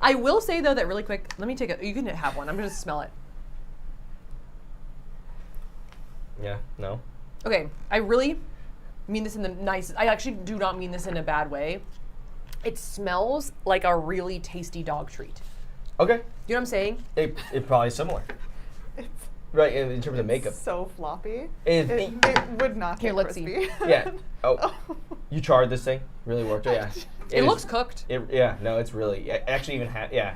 I will say though that really quick, let me take you can have one. I'm gonna smell it.
Yeah, no.
Okay, I really mean this in the nicest, I actually do not mean this in a bad way. It smells like a really tasty dog treat.
Okay.
You know what I'm saying?
It probably is similar. Right, in terms of makeup.
So floppy.
It
would not
Here,
get
let's
crispy.
see.
Yeah. Oh, you charred this thing? Really worked? Yeah.
It looks cooked.
Yeah. No, it's really. It actually even had. Yeah.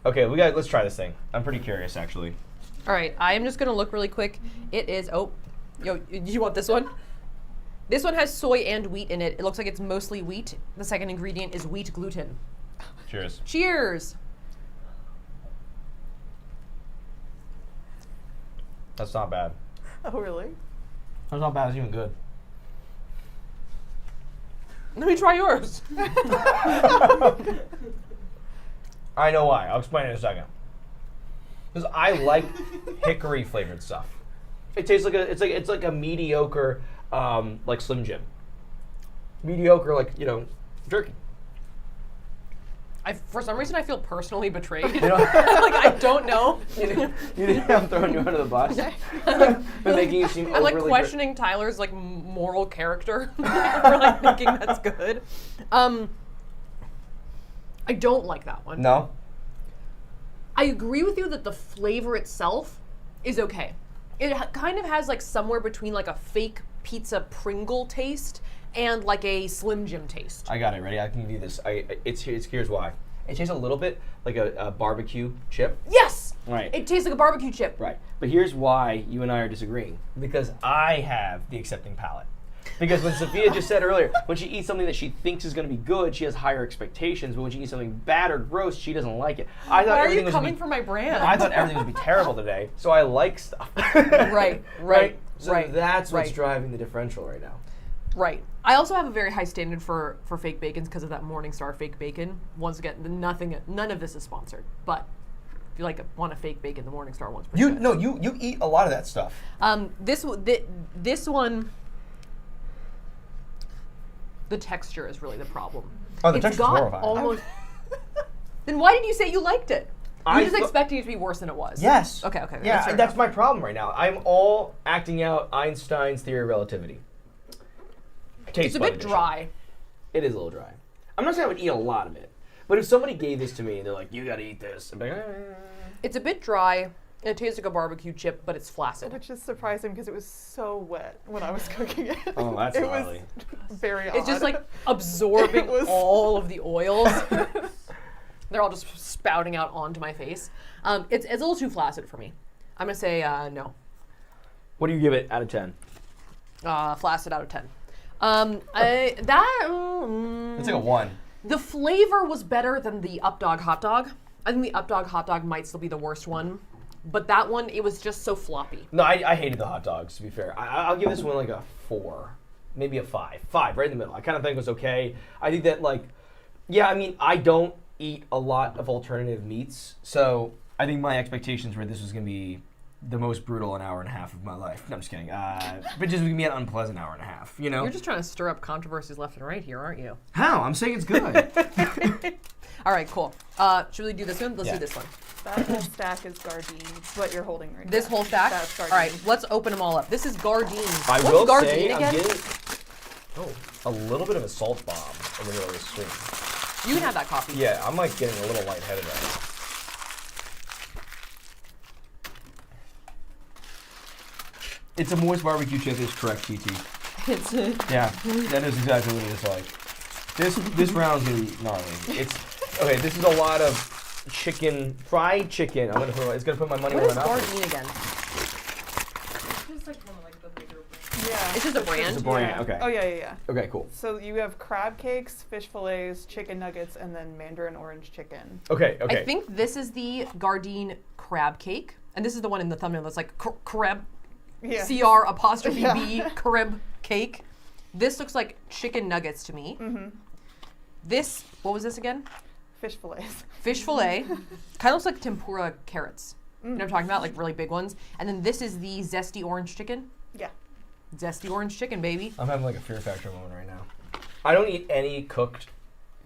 Okay, let's try this thing. I'm pretty curious, actually.
All right, I am just gonna look really quick. It is, do you want this one? This one has soy and wheat in it. It looks like it's mostly wheat. The second ingredient is wheat gluten.
Cheers.
Cheers.
That's not bad.
Oh, really?
That's not bad. It's even good.
Let me try yours.
I know why. I'll explain it in a second. Because I like hickory flavored stuff. It tastes like it's like a mediocre like Slim Jim. Mediocre, like, jerky.
For some reason, I feel personally betrayed.
You know?
Like, I don't know.
You think I'm throwing you under the bus? But making you seem
I'm like
overly
questioning Tyler's like moral character for like thinking that's good. I don't like that one.
No?
I agree with you that the flavor itself is okay. It kind of has like somewhere between like a fake pizza Pringle taste and like a Slim Jim taste.
I got it. Ready? I can give you this. Here's why. It tastes a little bit like a barbecue chip.
Yes!
Right.
It tastes like a barbecue chip.
Right. But here's why you and I are disagreeing. Because I have the accepting palate. Because when Safiya just said earlier, when she eats something that she thinks is going to be good, she has higher expectations. But when she eats something bad or gross, she doesn't like it.
Why are you coming for my brand?
I thought everything would be terrible today, so I like stuff.
Right.
So that's what's driving the differential right now.
Right. I also have a very high standard for fake bacons because of that Morningstar fake bacon. Once again, none of this is sponsored, but if you want a fake bacon, the Morningstar one's pretty good.
No, you eat a lot of that stuff.
This one, the texture is really the problem.
Oh, the texture's horrifying.
Almost. Then why did you say you liked it? You're just expecting it to be worse than it was.
Yes.
Okay.
Yeah, that's my problem right now. I'm all acting out Einstein's theory of relativity.
It's a bit dry.
It is a little dry. I'm not saying I would eat a lot of it, but if somebody gave this to me and they're like, "You got to eat this," I'd be like,
It's a bit dry. It tastes like a barbecue chip, but it's flaccid.
Which is surprising because it was so wet when I was cooking it.
Oh, that's gnarly.
Was very odd.
It's just like absorbing all of the oils. They're all just spouting out onto my face. It's a little too flaccid for me. I'm gonna say no.
What do you give it out of 10?
Flaccid out of 10.
It's like a 1.
The flavor was better than the Updog hot dog. I think the Updog hot dog might still be the worst one, but that one, it was just so floppy.
No, I hated the hot dogs, to be fair. I'll give this one like a 4, maybe a 5. 5, right in the middle. I kind of think it was okay. I think that I don't eat a lot of alternative meats, so I think my expectations were this was going to be the most brutal an hour and a half of my life. No, I'm just kidding. But just going to be an unpleasant hour and a half, you know?
You're just trying to stir up controversies left and right here, aren't you?
How? I'm saying it's good.
All right, cool. Should we do this one? Let's do this one.
That whole stack is Gardein, what you're holding right now.
This whole stack?
That's Gardein.
All right, let's open them all up. This is Gardein.
What's
Gardein
say
again?
I'm getting a little bit of a salt bomb in the middle of this stream.
You can have that coffee.
Yeah, I'm like getting a little lightheaded right now. It's a moist barbecue chip is correct, TT. Yeah, that is exactly what it is like. This round's gonna be gnarly. This is a lot of fried chicken. It's gonna put my money where my mouth is.
What is Gardein again?
It's just like one of like the bigger brands.
Yeah.
It's just a brand?
It's a brand, okay.
Oh, yeah.
Okay, cool.
So you have crab cakes, fish fillets, chicken nuggets, and then mandarin orange chicken.
Okay.
I think this is the Gardein crab cake. And this is the one in the thumbnail that's like crab,
Yeah.
CR''B, crab cake. This looks like chicken nuggets to me.
Mm-hmm.
This, what was this again?
Fish fillets.
Fish fillet. Kind of looks like tempura carrots. You know what I'm talking about? Like really big ones. And then this is the zesty orange chicken.
Yeah.
Zesty orange chicken, baby.
I'm having like a Fear Factor moment right now. I don't eat any cooked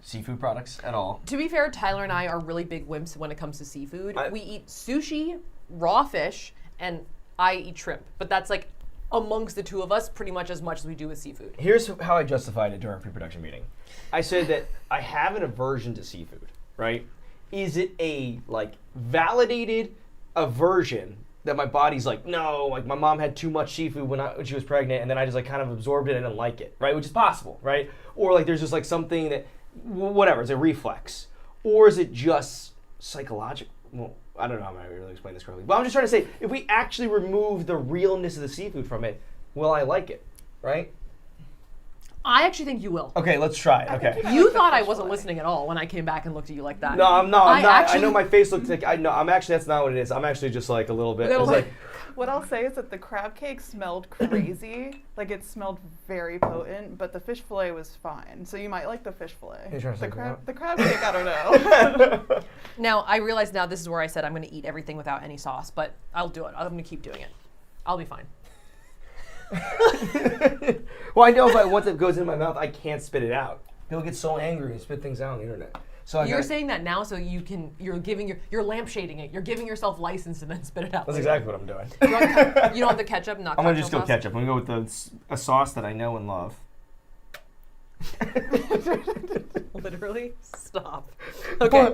seafood products at all.
To be fair, Tyler and I are really big wimps when it comes to seafood. We eat sushi, raw fish, and I eat shrimp. But that's like amongst the two of us pretty much as we do with seafood.
Here's how I justified it during our pre-production meeting. I said that I have an aversion to seafood, right? Is it a validated aversion that my body's like, no, like my mom had too much seafood when she was pregnant, and then I just kind of absorbed it and didn't like it, right? Which is possible, right? Or there's just something that, whatever, it's a reflex. Or is it just psychological. Well, I don't know how I'm going to really explain this correctly. But I'm just trying to say, if we actually remove the realness of the seafood from it, will I like it? Right?
I actually think you will.
Okay, let's try it. Okay.
You thought I wasn't listening at all when I came back and looked at you like that.
No, I'm not. I'm not.
Actually,
I know my face looks like. I'm actually. That's not what it is. I'm actually just like a little bit. It's like,
what I'll say is that the crab cake smelled crazy. Like it smelled very potent, but the fish fillet was fine. So you might like the fish fillet. The crab cake, I don't know.
Now I realize now this is where I said I'm going to eat everything without any sauce, but I'll do it. I'm going to keep doing it. I'll be fine.
Well, I know if once it goes in my mouth, I can't spit it out. People get so angry and spit things out on the internet. So
you're saying that now, so you're lampshading it. You're giving yourself license to then spit it out.
That's exactly what I'm doing.
You don't have the ketchup, not.
I'm gonna just go ketchup. I'm gonna go with a sauce that I know and love.
Literally, stop. Okay.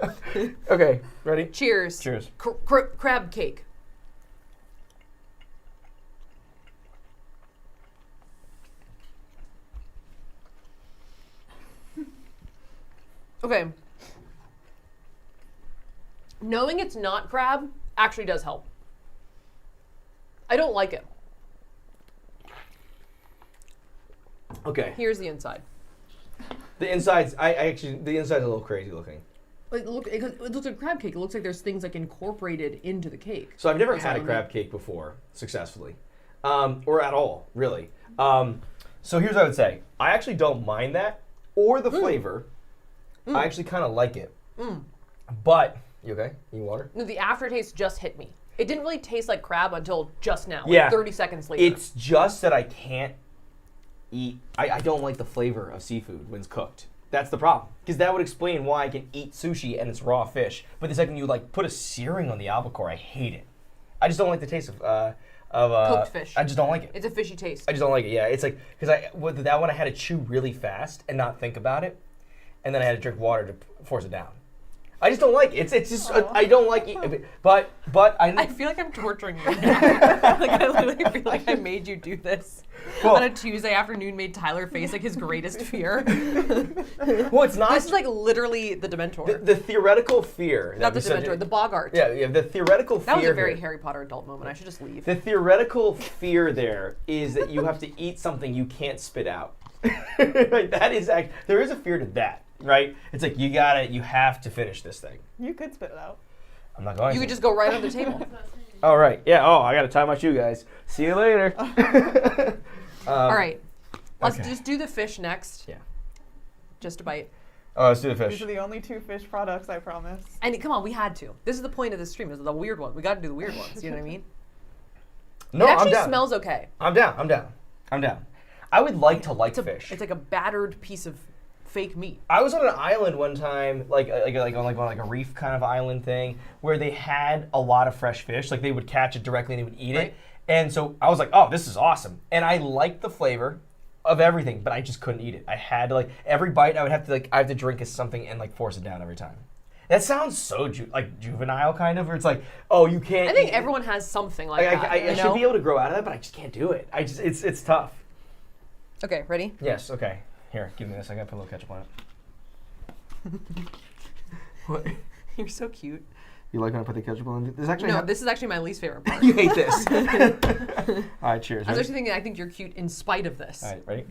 Okay, ready?
Cheers.
Cheers.
Crab cake. Okay. Knowing it's not crab actually does help. I don't like it.
Okay.
Here's the inside.
The inside's the inside's a little crazy looking.
It looks like crab cake. It looks like there's things like incorporated into the cake.
So I've never had a crab cake before successfully, or at all, really. So here's what I would say. I actually don't mind that or the flavor. I actually kind of like it. But, you okay? You need water?
No, the aftertaste just hit me. It didn't really taste like crab until just now,
yeah.
like 30 seconds later.
It's just that I can't eat, I don't like the flavor of seafood when it's cooked. That's the problem. Because that would explain why I can eat sushi and it's raw fish. But the second you like put a searing on the albacore, I hate it. I just don't like the taste of
cooked fish.
I just don't like it.
It's a fishy taste.
I just don't like it, yeah. It's like, because with that one I had to chew really fast and not think about it. And then I had to drink water to force it down. I just don't like it. It's just I don't like it. But
I feel like I'm torturing you. Like I literally feel like I made you do this on a Tuesday afternoon. Made Tyler face like his greatest fear.
Well, it's not.
This is like literally the Dementor.
The theoretical fear.
Not the Dementor. The Bogart.
Yeah. The theoretical fear.
That was a very Harry Potter adult moment. I should just leave.
The theoretical fear there is that you have to eat something you can't spit out. Like that is there is a fear to that. Right? It's like you have to finish this thing.
You could spit it out.
I'm not going to.
You could just go right on the table.
All right. Yeah. Oh, I got to tie my shoe, guys. See you later.
All right. Let's just do the fish next.
Yeah.
Just a bite.
Oh, let's do the fish.
These are the only 2 fish products, I promise.
And come on, we had to. This is the point of this stream. This is the weird one. We got to do the weird ones. You know what I mean?
No,
it actually
I'm down.
Smells okay.
I'm down. I would like to like fish.
It's like a battered piece of fake meat.
I was on an island one time, like on a reef kind of island thing, where they had a lot of fresh fish. Like they would catch it directly and they would eat it. And so I was like, oh, this is awesome. And I liked the flavor of everything, but I just couldn't eat it. I had to every bite I have to drink something and force it down every time. That sounds so juvenile kind of, where it's like, oh, you can't.
I think everyone has something like that.
I should be able to grow out of that, but I just can't do it. It's tough.
Okay, ready?
Yes. Okay. Here, give me this. I gotta put a little ketchup on it. What?
You're so cute.
You like when I put the ketchup on?
This is actually my least favorite part.
You hate this. All right, cheers.
I was actually thinking I think you're cute in spite of this.
All right, ready?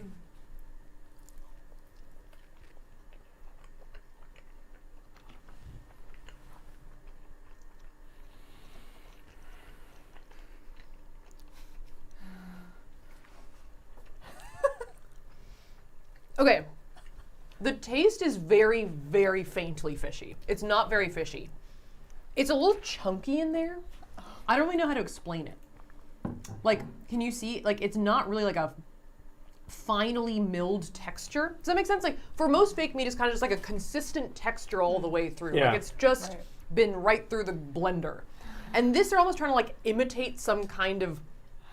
Okay. The taste is very, very faintly fishy. It's not very fishy. It's a little chunky in there. I don't really know how to explain it. Like, can you see? Like, it's not really like a finely milled texture. Does that make sense? Like, for most fake meat, it's kind of just like a consistent texture all the way through.
Yeah.
Like, it's just been right through the blender. And this, they're almost trying to imitate some kind of,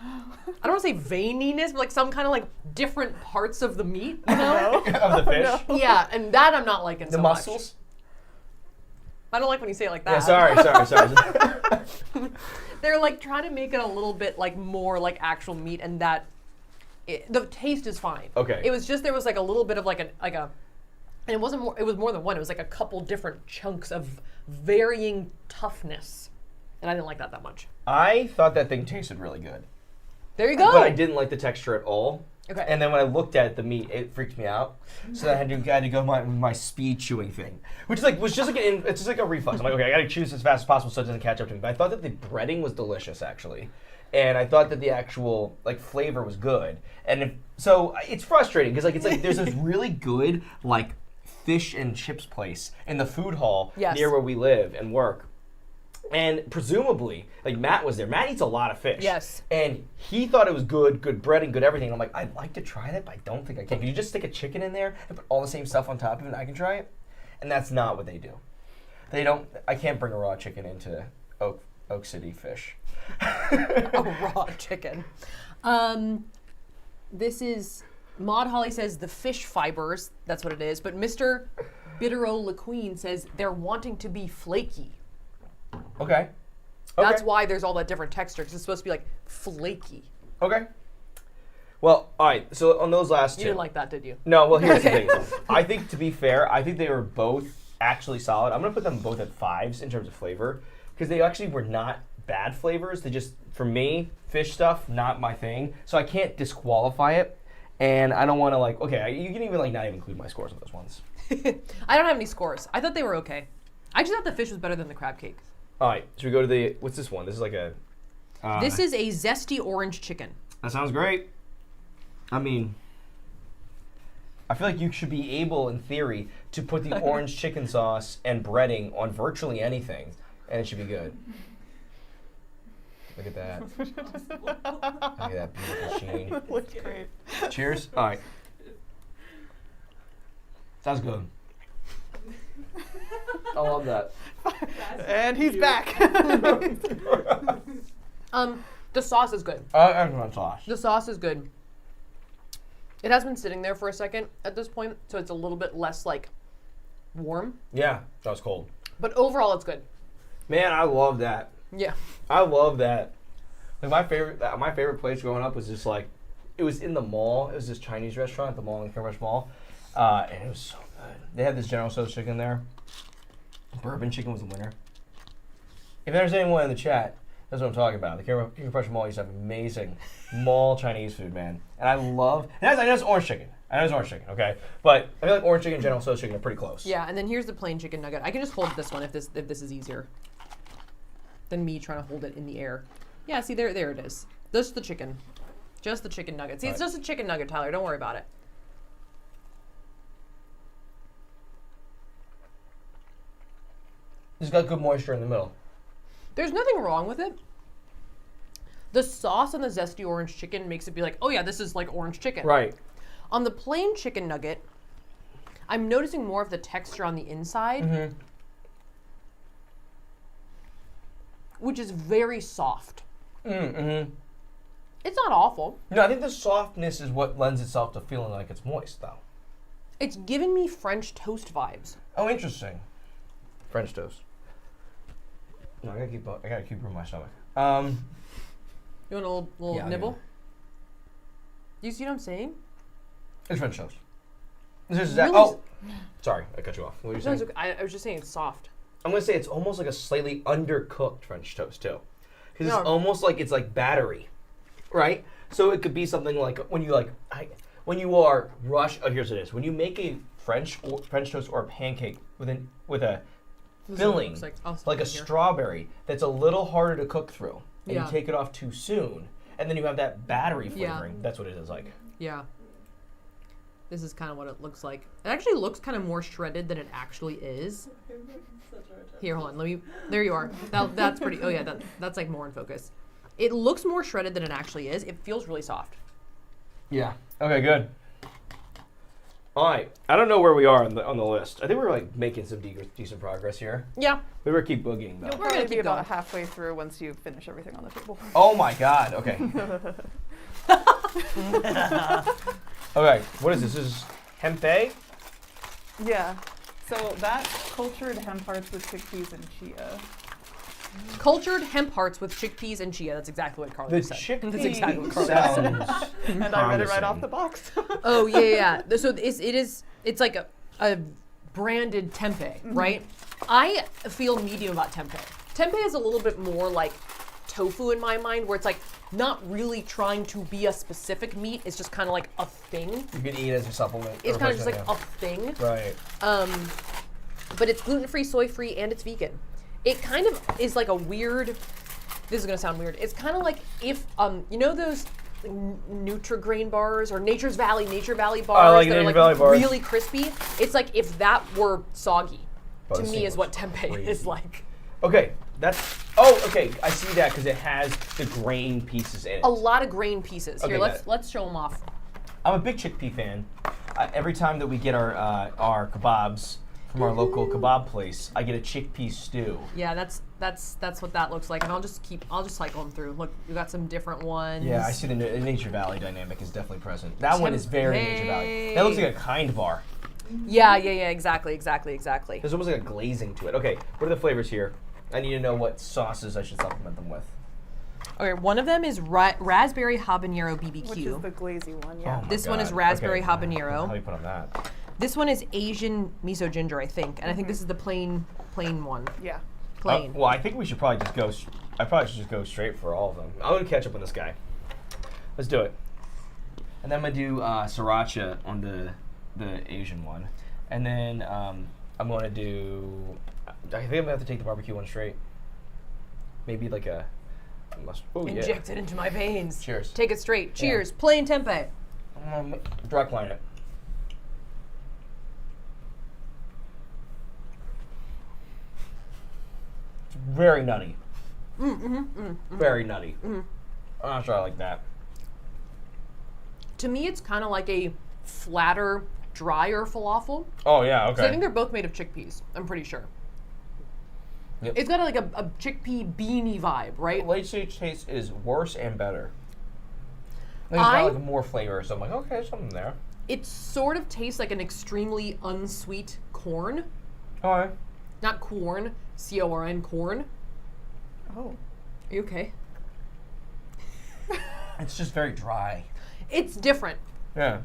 I don't want to say veininess, but some kind of different parts of the meat, you know?
Of the fish?
No.
Yeah, and that I'm not liking so much.
The mussels?
I don't like when you say it like that.
Yeah, sorry.
They're trying to make it a little bit more like actual meat, and that the taste is fine.
Okay.
It was just there was a little bit of and it wasn't more. It was more than one. It was a couple different chunks of varying toughness. And I didn't like that much.
I thought that thing tasted really good.
There you go.
But I didn't like the texture at all.
Okay.
And then when I looked at the meat, it freaked me out. So I had to go my speed chewing thing, which is was just it's just like a reflex. I'm like, okay, I gotta chew this as fast as possible so it doesn't catch up to me. But I thought that the breading was delicious actually, and I thought that the actual flavor was good. And so it's frustrating because there's this really good fish and chips place in the food hall near where we live and work. And presumably, Matt was there. Matt eats a lot of fish.
Yes.
And he thought it was good bread and good everything. And I'm like, I'd like to try that, but I don't think I can. Can you just stick a chicken in there and put all the same stuff on top of it and I can try it? And that's not what they do. They don't, I can't bring a raw chicken into Oak City Fish.
A raw chicken. This is, Maud Holly says the fish fibers, that's what it is. But Mr. Bittero LeQueen says they're wanting to be flaky.
Okay.
That's why there's all that different texture, because it's supposed to be flaky.
Okay. Well, all right. So on those last two.
You didn't like that, did you?
No. Well, here's the thing. I think, to be fair, I think they were both actually solid. I'm gonna put them both at 5s in terms of flavor, because they actually were not bad flavors. They just, for me, fish stuff, not my thing. So I can't disqualify it, and I don't want to okay. You can even not even include my scores on those ones.
I don't have any scores. I thought they were okay. I actually thought the fish was better than the crab cake.
All right, should we go to the, what's this one? This is
this is a zesty orange chicken.
That sounds great. I mean, I feel like you should be able, in theory, to put the orange chicken sauce and breading on virtually anything, and it should be good. Look at that. Look at that beautiful sheen.
It looks great.
Cheers. All right. Sounds good. I love that.
And he's back.
The sauce is good.
Excellent sauce.
The sauce is good. It has been sitting there for a second at this point, so it's a little bit less warm.
Yeah, that was cold.
But overall, it's good.
Man, I love that.
Yeah.
I love that. My favorite place growing up was just it was in the mall. It was this Chinese restaurant at the mall in Cambridge Mall, and it was so good. They had this General Tso's chicken there. Bourbon chicken was the winner. If there's anyone in the chat, that's what I'm talking about. The Cambridge Mall used to have amazing mall Chinese food, man. And I know it's orange chicken. Okay? But I feel like orange chicken and General Tso's chicken are pretty close.
Yeah, and then here's the plain chicken nugget. I can just hold this one if this is easier than me trying to hold it in the air. Yeah, see, there it is. Just the chicken. Just the chicken nugget. See, it's just a chicken nugget, Tyler. Don't worry about it.
It's got good moisture in the middle.
There's nothing wrong with it. The sauce on the zesty orange chicken makes it be oh yeah, this is orange chicken.
Right.
On the plain chicken nugget, I'm noticing more of the texture on the inside, which is very soft.
Mm-hmm.
It's not awful.
No, I think the softness is what lends itself to feeling like it's moist, though.
It's giving me French toast vibes.
Oh, interesting. French toast. No, I gotta keep room in my stomach.
You want a little nibble? Do you see what I'm saying?
It's French toast. This is
Really
sorry, I cut you off. What were you
No,
saying?
it's okay. I was just saying it's soft.
I'm gonna say it's almost like a slightly undercooked French toast too, because it's almost like it's battery, right? So it could be something when you when you are rush. Oh, here's what it is. When you make a French toast or a pancake with a filling like a strawberry that's a little harder to cook through, and you take it off too soon, and then you have that battery flavoring. That's what it is like.
Yeah. This is kind of what it looks like. It actually looks kind of more shredded than it actually is. Here, hold on. There you are. That's pretty. Oh yeah, that's more in focus. It looks more shredded than it actually is. It feels really soft.
Yeah. Okay. Good. All right. I don't know where we are on the list. I think we're making some decent progress here.
Yeah.
We better keep boogieing though.
You'll probably be about halfway through once you finish everything on the table.
Oh my God. Okay. Okay. What is this? This is Hempé?
Yeah. So that's cultured hemp hearts with chickpeas and chia.
Cultured hemp hearts with chickpeas and chia. That's exactly what Carly said. That's exactly what Carly said.
And I read it right off the box.
Oh yeah. So it's like a branded tempeh, right? I feel medium about tempeh. Tempeh is a little bit more like tofu in my mind, where it's like not really trying to be a specific meat. It's just kind of like a thing.
You can eat it as a supplement.
It's kind of just like a thing.
Right.
But it's gluten-free, soy-free, and it's vegan. It kind of is like a weird, this is gonna sound weird. It's kind of like if, you know those Nutri-Grain bars or Nature Valley bars that are like really crispy? It's like if that were soggy, to me is what tempeh is like.
Okay, I see that because it has the grain pieces in it.
A lot of grain pieces.
Okay,
Here, let's show them off.
I'm a big chickpea fan. Every time that we get our kebabs from our local kebab place, I get a chickpea stew.
Yeah, that's what that looks like, and I'll just cycle them through. Look, we got some different ones.
Yeah, I see the Nature Valley dynamic is definitely present. That one is very Nature Valley. That looks like a Kind bar.
Yeah, exactly.
There's almost like a glazing to it. Okay, what are the flavors here? I need to know what sauces I should supplement them with.
Okay, one of them is raspberry habanero BBQ.
Which is the glazy one, yeah.
Oh
this one is raspberry habanero.
How do you put on that?
This one is Asian miso ginger, I think, and I think this is the plain one.
Yeah.
Plain.
Well, I think we should probably just go. I probably should just go straight for all of them. I'm gonna catch up with this guy. Let's do it. And then I'm gonna do sriracha on the Asian one, and then I'm gonna do. I think I'm gonna have to take the barbecue one straight. Maybe like a.
Inject it into my veins.
Cheers.
Take it straight. Cheers. Yeah. Plain tempeh.
I'm gonna direct line it. Very nutty. Very nutty. I'm not sure I like that.
To me, it's kind of like a flatter, drier falafel.
Oh yeah, okay.
So I think they're both made of chickpeas. I'm pretty sure. Yep. It's got like a chickpea beanie vibe, right?
The late stage taste is worse and better. It's got like more flavor, so I'm like, okay, there's something there.
It sort of tastes like an extremely unsweet corn.
All right.
Not corn, C-O-R-N, corn.
Oh.
Are you okay?
It's just very dry.
It's different.
Yeah.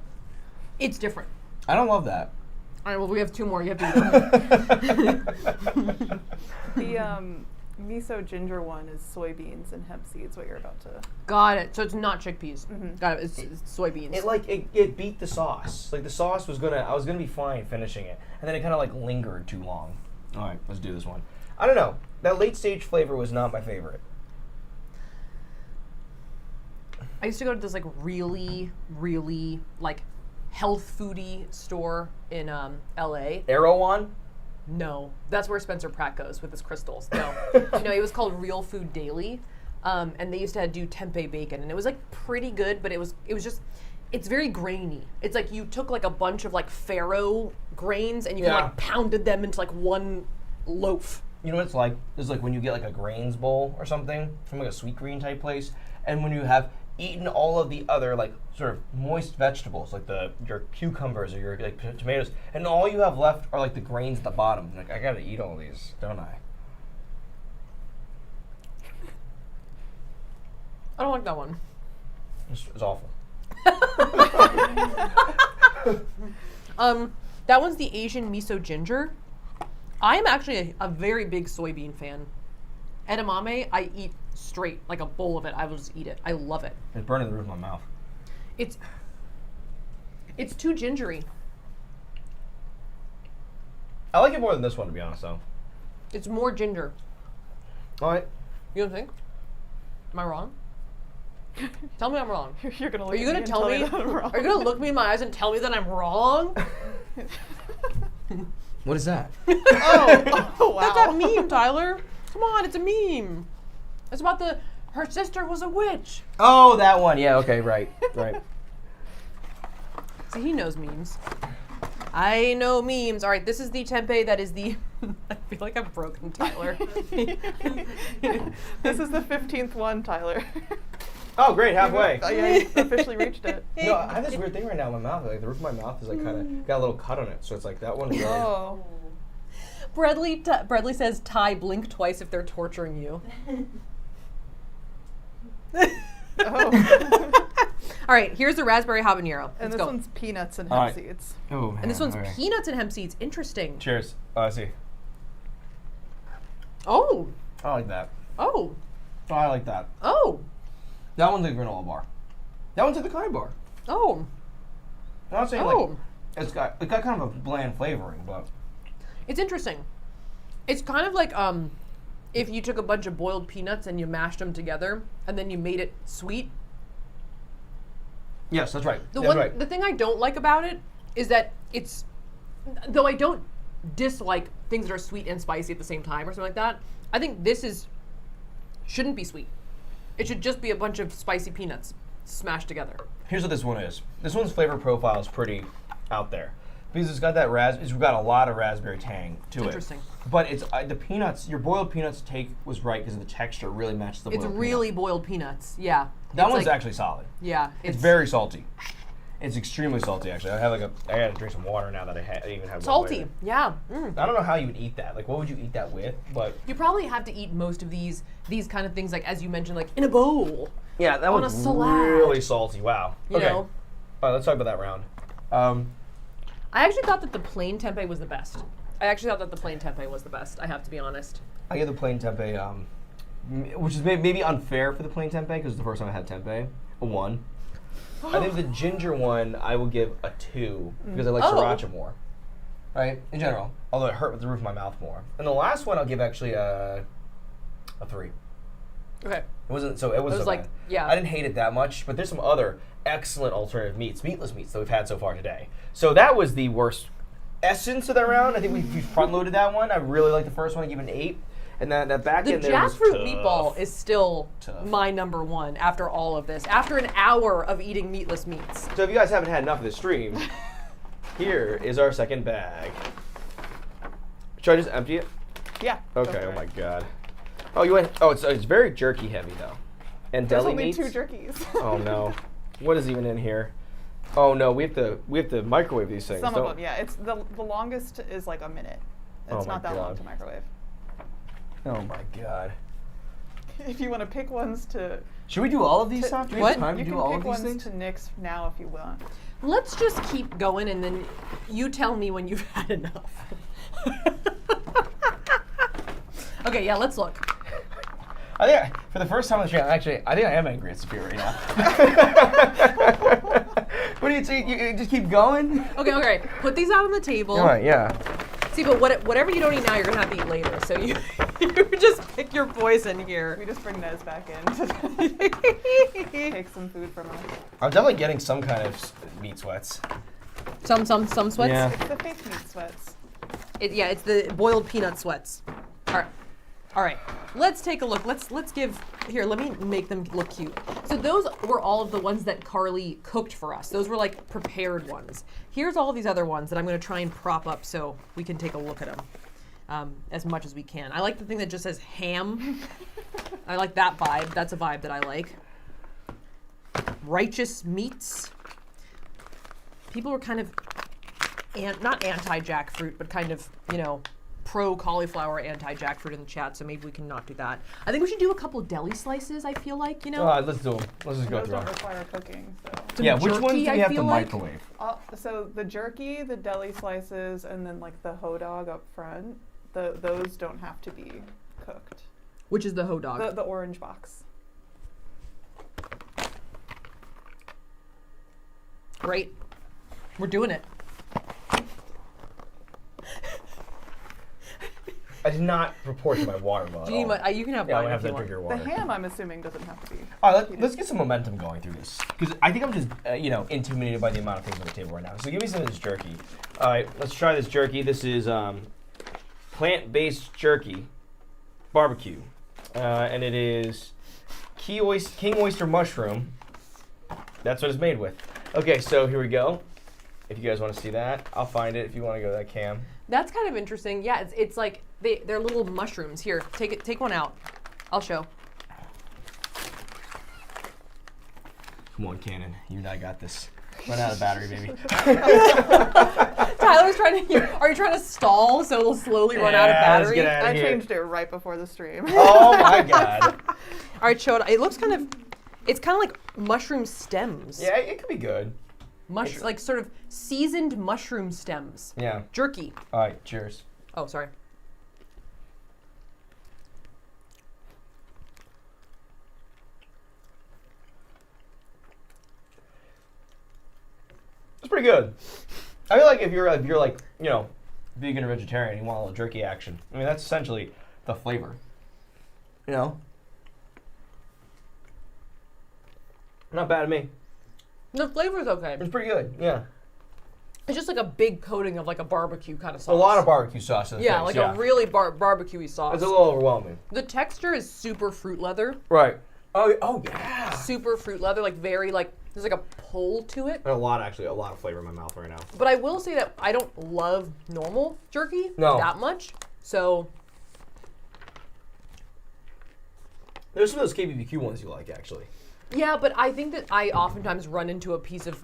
It's different.
I don't love that.
All right, well, we have two more. You have to eat them.
The miso ginger one is soybeans and hemp seeds, what you're about to...
Got it. So it's not chickpeas. Got it. It's soybeans.
It beat the sauce. Like the sauce was I was gonna be fine finishing it, and then it kind of like lingered too long. All right, let's do this one. I don't know. That late stage flavor was not my favorite.
I used to go to this like really, really like health foodie store in LA.
Erewhon?
No, that's where Spencer Pratt goes with his crystals. No, it was called Real Food Daily, and they used to do tempeh bacon, and it was like pretty good, but it was just, it's very grainy. It's like you took like a bunch of like farro grains and you like pounded them into like one loaf.
You know what it's like? It's like when you get like a grains bowl or something from like a sweet green type place, and when you have eaten all of the other like sort of moist vegetables, like your cucumbers or your like tomatoes, and all you have left are like the grains at the bottom. Like, I gotta eat all these, don't I?
I don't like that one.
It's awful.
That one's the Asian miso ginger. I am actually a very big soybean fan. Edamame, I eat straight, like a bowl of it. I will just eat it. I love it.
It's burning the roof of my mouth.
It's too gingery.
I like it more than this one, to be honest, though.
It's more ginger.
All right.
You don't think? Am I wrong? Tell me I'm wrong.
You're gonna look
Are you gonna tell me?
that I'm wrong.
Are you gonna look me in my eyes and tell me that I'm wrong?
What is that?
Oh, wow.
That's that meme, Tyler. Come on, it's a meme. It's about her sister was a witch.
Oh, that one. Yeah. Okay. Right.
See, he knows memes. I know memes. All right, this is the tempeh that is the... I feel like I've broken Tyler.
This is the 15th one, Tyler.
Oh, great, halfway.
Yeah, you officially reached it.
No, I have this weird thing right now in my mouth. Like the roof of my mouth is like kind of got a little cut on it, so it's like that one. Really
Oh.
Bradley says, Ty, blink twice if they're torturing you.
Oh.
All right, here's the raspberry habanero.
And
Let's
this
go.
one's peanuts and hemp seeds.
Oh,
And this one's peanuts and hemp seeds. Interesting.
Cheers. Oh, I see.
Oh.
I like that.
Oh.
Oh, I like that.
Oh.
That one's a granola bar. That one's a Kai bar.
Oh.
I'm not saying like it got kind of a bland flavoring, but
it's interesting. It's kind of like if you took a bunch of boiled peanuts and you mashed them together and then you made it sweet.
Yes, that's right.
The thing I don't like about it is that it's, though I don't dislike things that are sweet and spicy at the same time or something like that, I think this shouldn't be sweet. It should just be a bunch of spicy peanuts smashed together. Here's
what this one is. This one's flavor profile is pretty out there because it's got that it's got a lot of raspberry tang to it.
Interesting.
But it's the peanuts. Your boiled peanuts take was right because the texture really matches the.
It's really boiled peanuts. Yeah.
That one's actually solid.
Yeah.
It's very salty. It's extremely salty, actually. I gotta drink some water now that I even have
salty. Yeah.
I don't know how you would eat that. Like, what would you eat that with? But
you probably have to eat most of these kind of things, like as you mentioned, like in a bowl.
Yeah, that one's really salty. Wow.
You know? All
right, let's talk about that round.
I actually thought that the plain tempeh was the best. I have to be honest.
I give the plain tempeh, which is maybe unfair for the plain tempeh because it's the first time I had tempeh, a 1. I think the ginger one I will give a 2 because I like sriracha more. Right? In general. Although it hurt with the roof of my mouth more. And the last one I'll give actually a 3.
Okay.
It wasn't so like bad.
Yeah.
I didn't hate it that much, but there's some other excellent alternative meatless meats that we've had so far today. So that was the worst essence of that round. I think we front loaded that one. I really like the first one. I give it an 8. And that back end there was tough.
The Jackfruit meatball is still my number 1 after all of this. After an hour of eating meatless meats.
So if you guys haven't had enough of this stream, here is our second bag. Should I just empty it?
Yeah.
Okay. Oh my god. Oh, you went. Oh, it's very jerky heavy though. And deli meats.
There's only 2 jerkies.
Oh no. What is even in here? Oh no, we have to microwave these things.
Some of them, yeah. It's the longest is like a minute. It's not that long to microwave.
Oh my god.
If you want to pick ones to...
Should we do all of these, Saf? Do we have time to do all of these
things? You can
pick
ones to nix now if you want.
Let's just keep going and then you tell me when you've had enough. Okay, yeah, let's look.
I think for the first time on the stream, actually, I think I am angry at Safiya right now. What do you think? You just keep going?
Okay. Put these out on the table.
All right, yeah.
See, but whatever you don't eat now, you're gonna have to eat later. So you just pick your poison here.
We just bring Nez back in to take some food from us.
I'm definitely getting some kind of meat sweats.
Some sweats.
Yeah.
It's the fake meat sweats.
It's the boiled peanut sweats. All right. Let's take a look. Let's give here. Let me make them look cute. So those were all of the ones that Carly cooked for us. Those were like prepared ones. Here's all of these other ones that I'm going to try and prop up so we can take a look at them as much as we can. I like the thing that just says ham. I like that vibe. That's a vibe that I like. Righteous meats. People were kind of not anti-jackfruit, but kind of, pro-cauliflower, anti-jackfruit in the chat, so maybe we can not do that. I think we should do a couple Deli slices, I feel like,
let's do them. Let's just go through them.
Those don't require cooking, so.
Which ones do we have to microwave?
So the jerky, the Deli slices, and then like the ho dog up front, those don't have to be cooked.
Which is the ho dog?
The orange box.
Great. We're doing it.
I did not report to my water bottle.
You can have
mine.
Yeah,
have to drink your water.
The ham, I'm assuming, doesn't have to be.
All right, let's get some momentum going through this. Because I think I'm just, intimidated by the amount of things on the table right now. So give me some of this jerky. All right, let's try this jerky. This is plant-based jerky barbecue. And it is king oyster mushroom. That's what it's made with. Okay, so here we go. If you guys want to see that, I'll find it if you want to go to that cam.
That's kind of interesting. Yeah, it's like they're little mushrooms. Here, take one out. I'll show.
Come on, Cannon. You and I got this. Run out of battery, baby.
Tyler's are you trying to stall so it'll slowly run out of battery?
Let's get out of here.
I changed it right before the stream.
Oh my god.
All right, show it. It looks it's kind of like mushroom stems.
Yeah, it could be good.
Like sort of seasoned mushroom stems.
Yeah.
Jerky.
All right, cheers.
Oh, sorry.
pretty good. I feel like if you're like, you know, vegan or vegetarian, you want a little jerky action. I mean, that's essentially the flavor. You know? Not bad to me.
The flavor's okay.
It's pretty good, yeah.
It's just like a big coating of like a barbecue kind of sauce.
A lot of barbecue sauce in the
Yeah,
face,
like a really barbecue-y sauce.
It's a little overwhelming.
The texture is super fruit leather.
Right. Oh yeah.
Super fruit leather, like very like, there's like a pull to it.
And a lot of flavor in my mouth right now.
But I will say that I don't love normal jerky that much, so.
There's some of those KBBQ ones you like, actually.
Yeah, but I think that I oftentimes run into a piece of,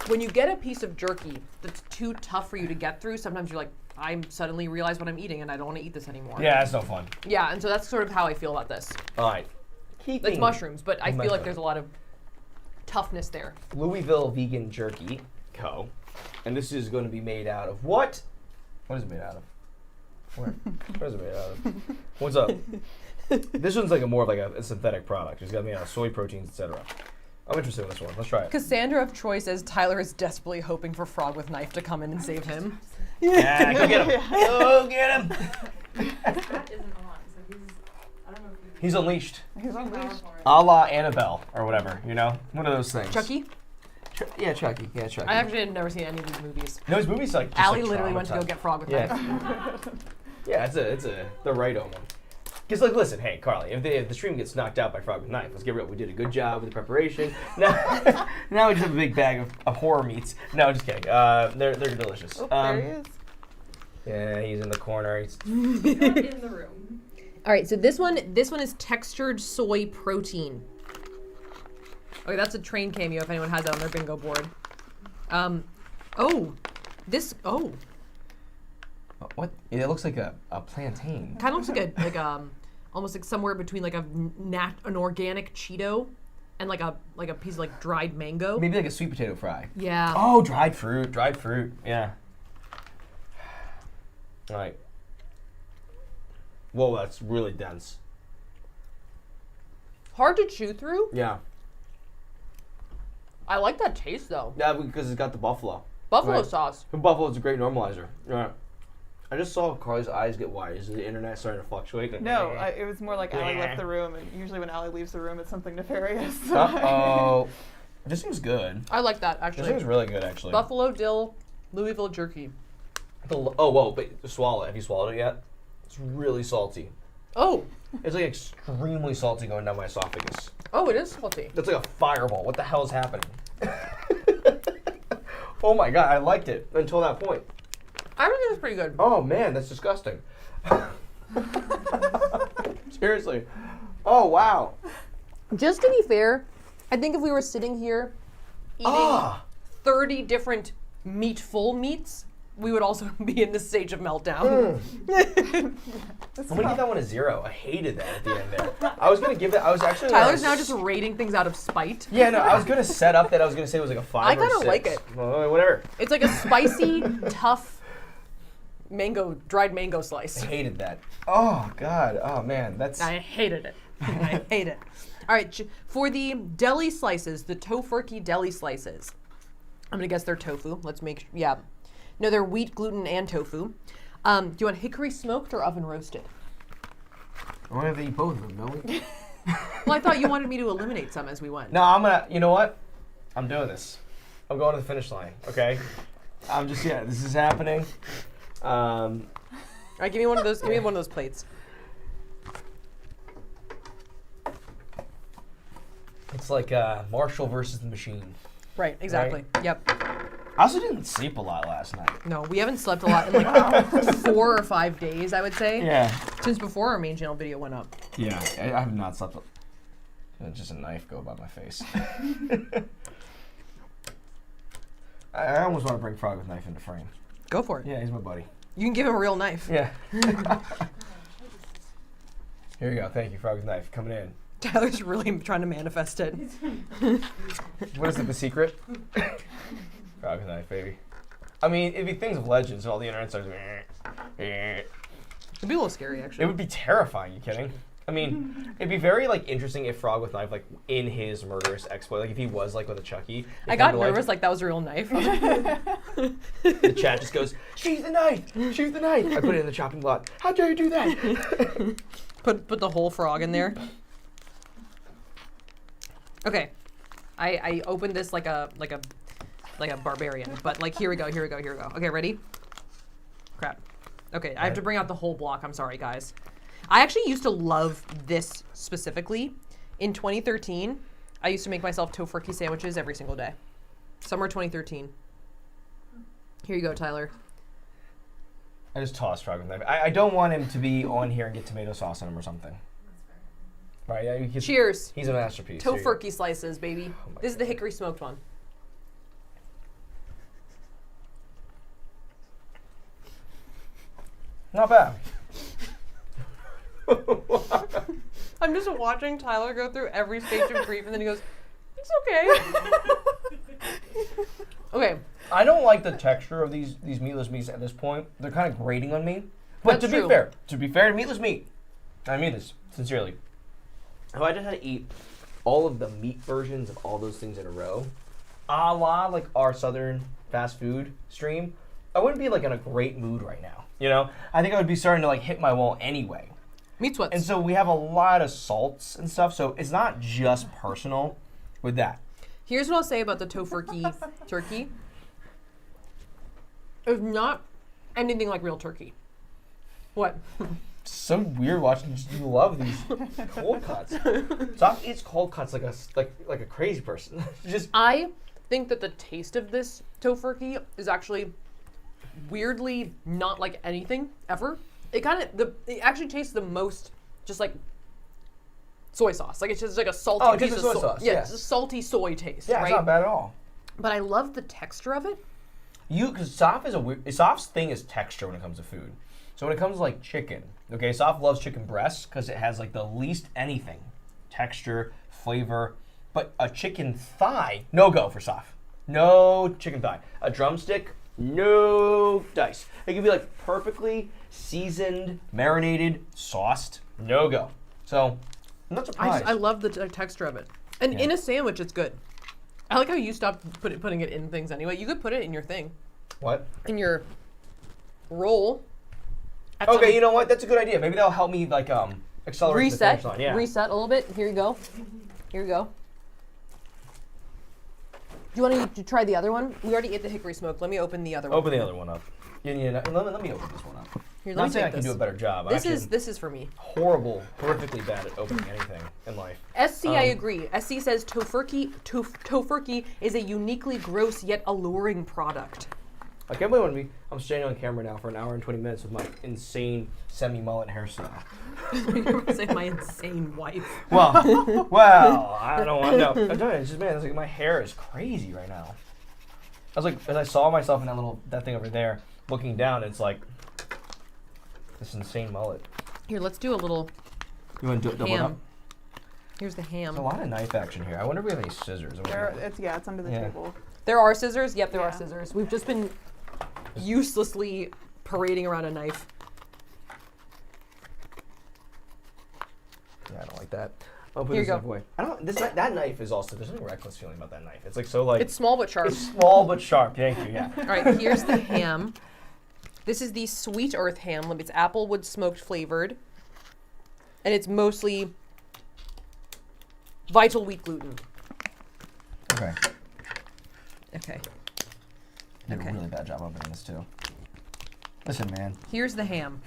when you get a piece of jerky that's too tough for you to get through, sometimes you're like, I suddenly realize what I'm eating and I don't want to eat this anymore.
Yeah, that's no fun.
Yeah, and so that's sort of how I feel about this.
All right.
It's mushrooms, but I feel like there's a lot of toughness there.
Louisville Vegan Jerky Co. And this is going to be made out of what? What is it made out of? What is it made out of? What's up? This one's like more of like a synthetic product. It's got made out of soy proteins, etc. I'm interested in this one. Let's try it.
Cassandra of Troy says Tyler is desperately hoping for Frog with Knife to come in and save him.
Yeah, go get him. Go get him.
That isn't on, so he's, I don't know if
He's unleashed.
He's unleashed.
A la Annabelle or whatever, you know? One of those things.
Chucky?
Yeah, Chucky. Yeah, Chucky.
I actually had never seen any of these movies.
No, his movies like just
Allie
like
literally went to go get Frog with Knife.
Yeah, it's the righto one. Because, like, listen, hey, Carly, if the stream gets knocked out by Frog with Knife, let's get real. We did a good job with the preparation. Now we just have a big bag of horror meats. No, just kidding. They're delicious.
Oh, there he is.
Yeah, he's in the corner.
he's not in the room.
All right, so this one is textured soy protein. Okay, that's a train cameo if anyone has that on their bingo board.
What? It looks like a plantain.
Kind of looks like almost like somewhere between like an organic Cheeto and like a piece of like dried mango.
Maybe like a sweet potato fry.
Yeah.
Oh, dried fruit. Yeah. All right. Whoa, that's really dense.
Hard to chew through.
Yeah.
I like that taste though.
Yeah, because it's got the buffalo.
Buffalo sauce.
Buffalo's a great normalizer. Yeah. I just saw Carly's eyes get wide. Is the internet starting to fluctuate? Like,
No, it was more like Allie left the room, and usually when Allie leaves the room, it's something nefarious.
Uh-oh. This seems good.
I like that actually.
This seems really good, actually.
Buffalo dill, Louisville jerky.
Whoa, but swallow it. Have you swallowed it yet? It's really salty.
Oh.
It's like extremely salty going down my esophagus.
Oh, it is salty.
That's like a fireball. What the hell is happening? Oh my god, I liked it until that point.
I think it was pretty good.
Oh man, that's disgusting. Seriously. Oh wow.
Just to be fair, I think if we were sitting here eating 30 different meatful meats, we would also be in this stage of meltdown.
I'm gonna give that one a 0. I hated that at the end there. I was gonna give it. I was actually.
Tyler's now just rating things out of spite.
Yeah, no, I was gonna set up that I was gonna say it was like a 5
I
or 6.
kind of like it.
Well, whatever.
It's like a spicy, tough dried mango slice.
I hated that. Oh god. Oh man, that's.
I hated it. I hate it. All right, for the deli slices, the tofurkey deli slices. I'm gonna guess they're tofu. Let's make yeah. No, they're wheat, gluten, and tofu. Do you want hickory smoked or oven roasted?
I want to eat both of them, don't we?
Well, I thought you wanted me to eliminate some as we went.
No, I'm gonna. You know what? I'm doing this. I'm going to the finish line. Okay. I'm just this is happening.
All right, give me one of those. Give me one of those plates.
It's like Marshall versus the Machine.
Right. Exactly. Right? Yep.
I also didn't sleep a lot last night.
No, we haven't slept a lot in like 4 or 5 days, I would say.
Yeah.
Since before our main channel video went up.
Yeah, I have not slept. Just a knife go by my face. I almost want to bring Frog with Knife into frame.
Go for it.
Yeah, he's my buddy.
You can give him a real knife.
Yeah. Here you go. Thank you, Frog with Knife. Coming in.
Tyler's really trying to manifest it.
What is it, the secret? Frog with Knife, baby. I mean, it'd be things of legends, and all the internet starts.
It'd be a little scary, actually.
It would be terrifying. You kidding? I mean, it'd be very like interesting if Frog with Knife like in his murderous exploit, like if he was like with a Chucky.
I got nervous like that was a real knife.
The chat just goes, "She's the knife! She's the knife!" I put it in the chopping block. How dare you do that?
Put the whole frog in there. Okay, I opened this like a barbarian, but like here we go. Okay, ready? Crap. Okay, I have to bring out the whole block. I'm sorry, guys. I actually used to love this specifically. In 2013, I used to make myself tofurkey sandwiches every single day. Summer 2013. Here you go, Tyler.
I just tossed Frog with Knife. I don't want him to be on here and get tomato sauce on him or something. Right? Yeah,
cheers.
He's a masterpiece.
Tofurkey slices, baby. This is the hickory smoked one.
Not bad.
I'm just watching Tyler go through every stage of grief, and then he goes, "It's okay." Okay.
I don't like the texture of these meatless meats at this point. They're kind of grating on me. But
That's
to
true.
be fair to meatless meat, I mean this sincerely. If I just had to eat all of the meat versions of all those things in a row, a la like our southern fast food stream, I wouldn't be like in a great mood right now. You know, I think I would be starting to like hit my wall anyway.
Meat sweats.
And so we have a lot of salts and stuff, so it's not just personal with that.
Here's what I'll say about the tofurkey turkey. It's not anything like real turkey. What?
So weird watching you love these cold cuts. Saf eats cold cuts like a crazy person.
I think that the taste of this tofurkey is actually weirdly not like anything ever. It actually tastes the most just like soy sauce. Like it's just like a salty piece of soy sauce. Yeah, it's a salty soy taste.
Yeah,
right?
It's not bad at all.
But I love the texture of it.
Because Saf's thing is texture when it comes to food. So when it comes to like chicken, okay, Saf loves chicken breasts because it has like the least anything, texture, flavor. But a chicken thigh, no go for Saf. No chicken thigh. A drumstick, no dice. It can be like perfectly seasoned, marinated, sauced, no go. So I'm not surprised.
I love the texture of it. And in a sandwich, it's good. I like how you stopped putting it in things anyway. You could put it in your thing.
What?
In your roll.
Okay, you know what? That's a good idea. Maybe that'll help me like accelerate
reset.
The finish line. Yeah.
Reset a little bit. Here you go. Here you go. Do you want to try the other one? We already ate the hickory smoke. Let me open the other one.
Open the other one up. Let me open this one up.
Here,
Not saying I can do a better job.
This is for me.
Horribly bad at opening anything in life.
SC, I agree. SC says tofurkey is a uniquely gross yet alluring product.
I can't believe I'm standing on camera now for an hour and 20 minutes with my insane semi-mullet hairstyle.
You're going to say my insane wife.
Well, I don't want to know. I'm telling you, it's just, man, it's like my hair is crazy right now. I was like, as I saw myself in that thing over there, looking down, it's like this insane mullet.
Here, let's do a little
You want to double it up?
Here's the ham.
There's a lot of knife action here. I wonder if we have any scissors.
It's under the table.
There are scissors? Yep, there are scissors. We've just been uselessly parading around a knife.
Yeah, I don't like that. I'll put
Here
this
you
knife away. That knife is also, there's something reckless feeling about that knife. It's like so like.
It's small but sharp.
It's small but sharp, thank you, yeah.
All right, here's the ham. This is the Sweet Earth ham. It's applewood smoked flavored. And it's mostly vital wheat gluten.
Okay.
Okay.
I did a really bad job opening this too. Listen, man.
Here's the ham.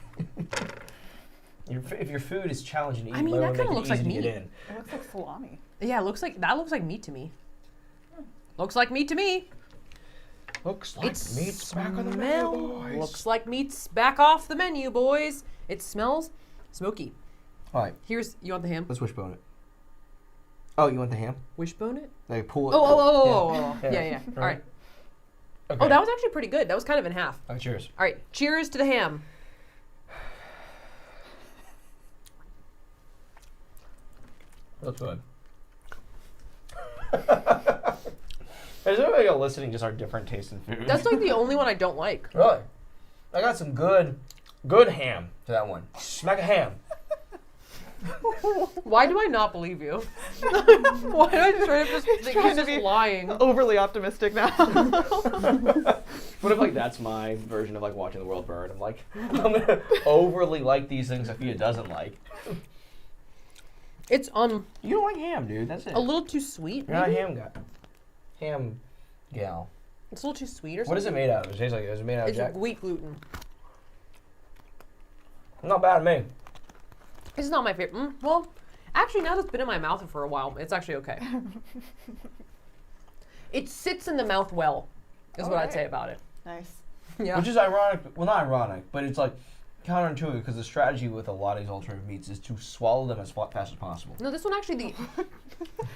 If your food is challenging to eat,
I mean, that kind of looks like meat.
It looks like salami.
Yeah, that looks like meat to me. Looks like meat to me.
Looks like meat's back on the menu, boys.
Looks like meat's back off the menu, boys. It smells smoky.
All right.
You want the ham?
Let's wishbone it. Oh, you want the ham?
Wishbone it?
Like pull it.
Oh. Yeah. All right.
Okay.
Oh, that was actually pretty good. That was kind of in half.
Oh, cheers.
All right. Cheers to the ham.
That's good. Is there like eliciting just our different taste in food?
That's like the only one I don't like.
Really? I got some good ham to that one. Smack a ham.
Why do I not believe you? Why do I try to just think he's just lying?
Overly optimistic now.
What if like that's my version of like watching the world burn? I'm like, I'm gonna overly like these things Safiya doesn't like.
It's
You don't like ham, dude. That's it.
a little too sweet.
You're not a ham guy. Ham gal.
It's a little too sweet or something.
What is it made out of? It tastes like is it made out of
It's
jack?
wheat gluten.
Not bad to me.
It's not my favorite. Well, actually, now that it's been in my mouth for a while, it's actually okay. It sits in the mouth well, is what I'd say about it.
Nice.
Yeah.
Which is ironic. Well, not ironic, but it's like counterintuitive because the strategy with a lot of these alternative meats is to swallow them as fast as possible.
No, this one actually,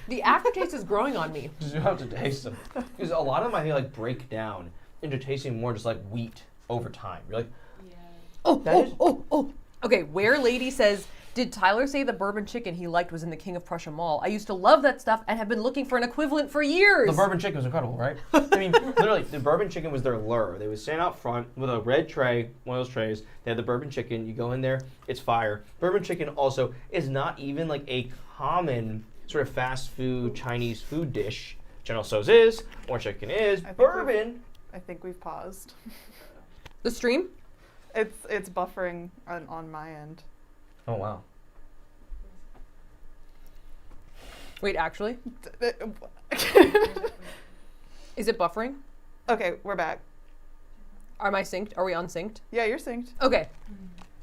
the aftertaste is growing on me.
Because you have to taste them. Because a lot of them I think like break down into tasting more just like wheat over time. You're like,
Oh. Okay, Where Lady says, did Tyler say the bourbon chicken he liked was in the King of Prussia Mall? I used to love that stuff and have been looking for an equivalent for years.
the bourbon chicken was incredible, right? I mean, literally, the bourbon chicken was their lure. They would stand out front with a red tray, one of those trays. They had the bourbon chicken. You go in there, it's fire. Bourbon chicken also is not even like a common sort of fast food Chinese food dish. General Tso's is, orange chicken is, bourbon.
I think we've paused.
The stream?
It's buffering on my end.
Oh, wow.
Wait, actually? Is it buffering?
Okay, we're back.
Am I synced? Are we unsynced?
Yeah, you're synced.
Okay.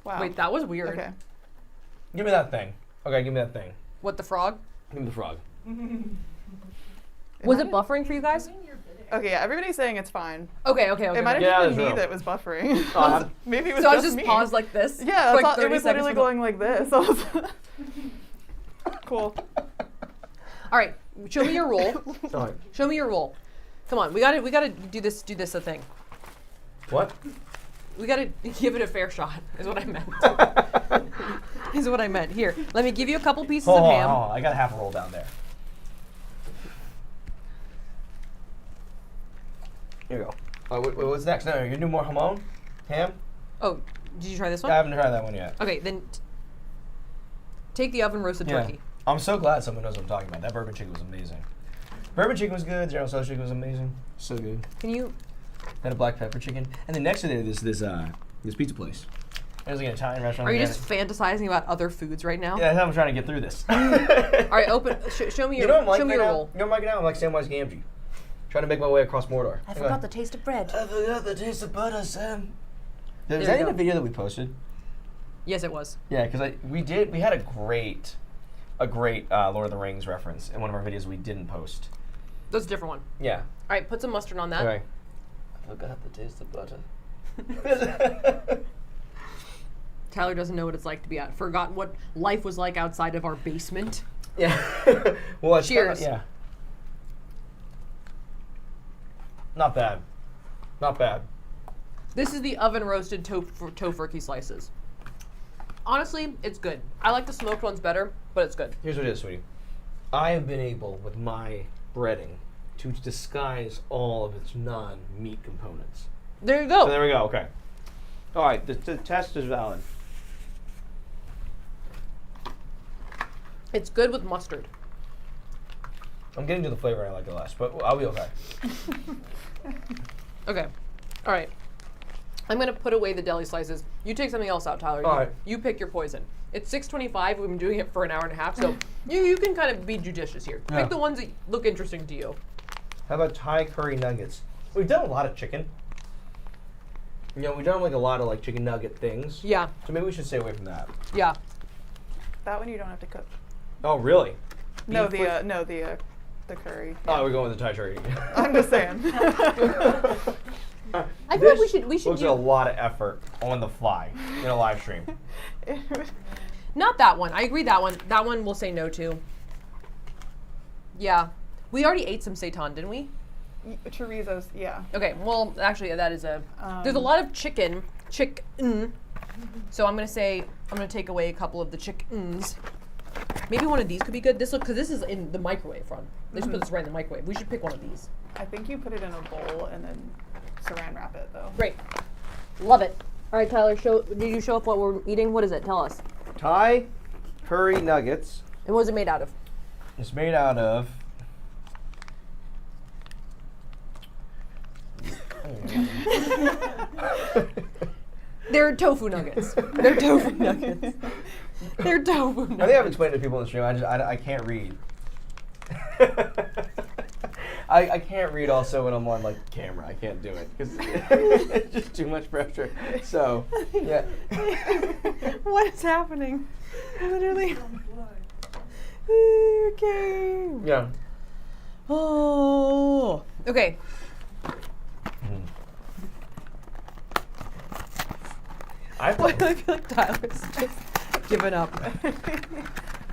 Wow.
Wait, that was weird.
Okay.
Give me that thing. Okay, give me that thing.
What, the frog?
Give me the frog.
Was it buffering for you guys?
Okay, yeah, everybody's saying it's fine.
Okay.
It might have
Yeah,
just been
that's
me
real.
that was buffering.
Uh,
Maybe it was
So I
just
was just
me.
paused like this?
Yeah,
for like
it
30
was
seconds
literally
before-
going like this. I was cool.
All right, show me your roll.
Sorry.
Show me your roll. Come on, we gotta do this a thing.
What?
We gotta give it a fair shot, is what I meant. Is what I meant. Here, let me give you a couple pieces of ham.
Hold on. I got a half a roll down there. Here you go. What's next? No, you're gonna do more hamon? Ham?
Oh, did you try this one?
I haven't tried that one yet.
Okay, then take the oven roasted turkey.
I'm so glad someone knows what I'm talking about. That bourbon chicken was amazing. Bourbon chicken was good. General Tso's chicken was amazing. So good.
Can you?
Had a black pepper chicken, and then next to there, this pizza place. It was like an Italian restaurant.
Are you just fantasizing about other foods right now?
Yeah, that's how I'm trying to get through this.
All right, open. Show me your.
You know what I'm like
show me
right
your
now?
roll.
You know what I'm like now? I'm like Samwise Gamgee. Trying to make my way across Mordor.
I forgot the taste of bread.
I forgot the taste of butter, Sam.
There
Was
you
that in
go.
the video that we posted?
Yes, it was.
Yeah, because we had a great Lord of the Rings reference in one of our videos we didn't post.
That's a different one.
Yeah.
All right, put some mustard on that.
Okay. I forgot the taste of butter.
Tyler doesn't know what it's like to be out. Forgot what life was like outside of our basement.
Yeah. Well, it's
Cheers.
Yeah. Not bad. Not bad.
This is the oven roasted tofurkey slices. Honestly, it's good. I like the smoked ones better, but it's good.
Here's what it is, sweetie. I have been able, with my breading, to disguise all of its non-meat components.
There you go.
So there we go, okay. All right, the test is valid.
It's good with mustard.
I'm getting to the flavor I like the less, but I'll be okay.
Okay. All right. I'm going to put away the deli slices. You take something else out, Tyler.
All right.
You pick your poison. It's 6:25. We've been doing it for an hour and a half, so you can kind of be judicious here.
Yeah.
Pick the ones that look interesting to you.
How about Thai curry nuggets? We've done a lot of chicken. You know, we've done like a lot of like chicken nugget things.
Yeah.
So maybe we should stay away from that.
Yeah.
That one you don't have to cook.
Oh, really?
No,
Beef
the curry.
Oh, we're going with the Thai curry.
I'm just saying.
I feel like we should
looks
do
a lot of effort on the fly in a live stream.
not that one. I agree that one. That one we'll say no to. Yeah. We already ate some seitan, didn't we?
Chorizos, yeah.
Okay, well, actually, that is there's a lot of Chik'n. So I'm going to take away a couple of the Chik'ns. Maybe one of these could be good. Because this is in the microwave run. They just put this right in the microwave. We should pick one of these.
I think you put it in a bowl and then saran wrap it, though.
Great. Love it. All right, Tyler, did you show up what we're eating? What is it? Tell us.
Thai curry nuggets.
And what was it made out of?
It's made out of.
They're tofu nuggets. They're tofu nuggets. They're tofu nuggets.
I think I've explained it to people in the stream. I can't read. I can't read also when I'm on like camera. I can't do it because it's just too much pressure. So yeah.
What is happening? Literally. Okay.
Yeah.
Oh. Okay. I feel like Tyler's just given up.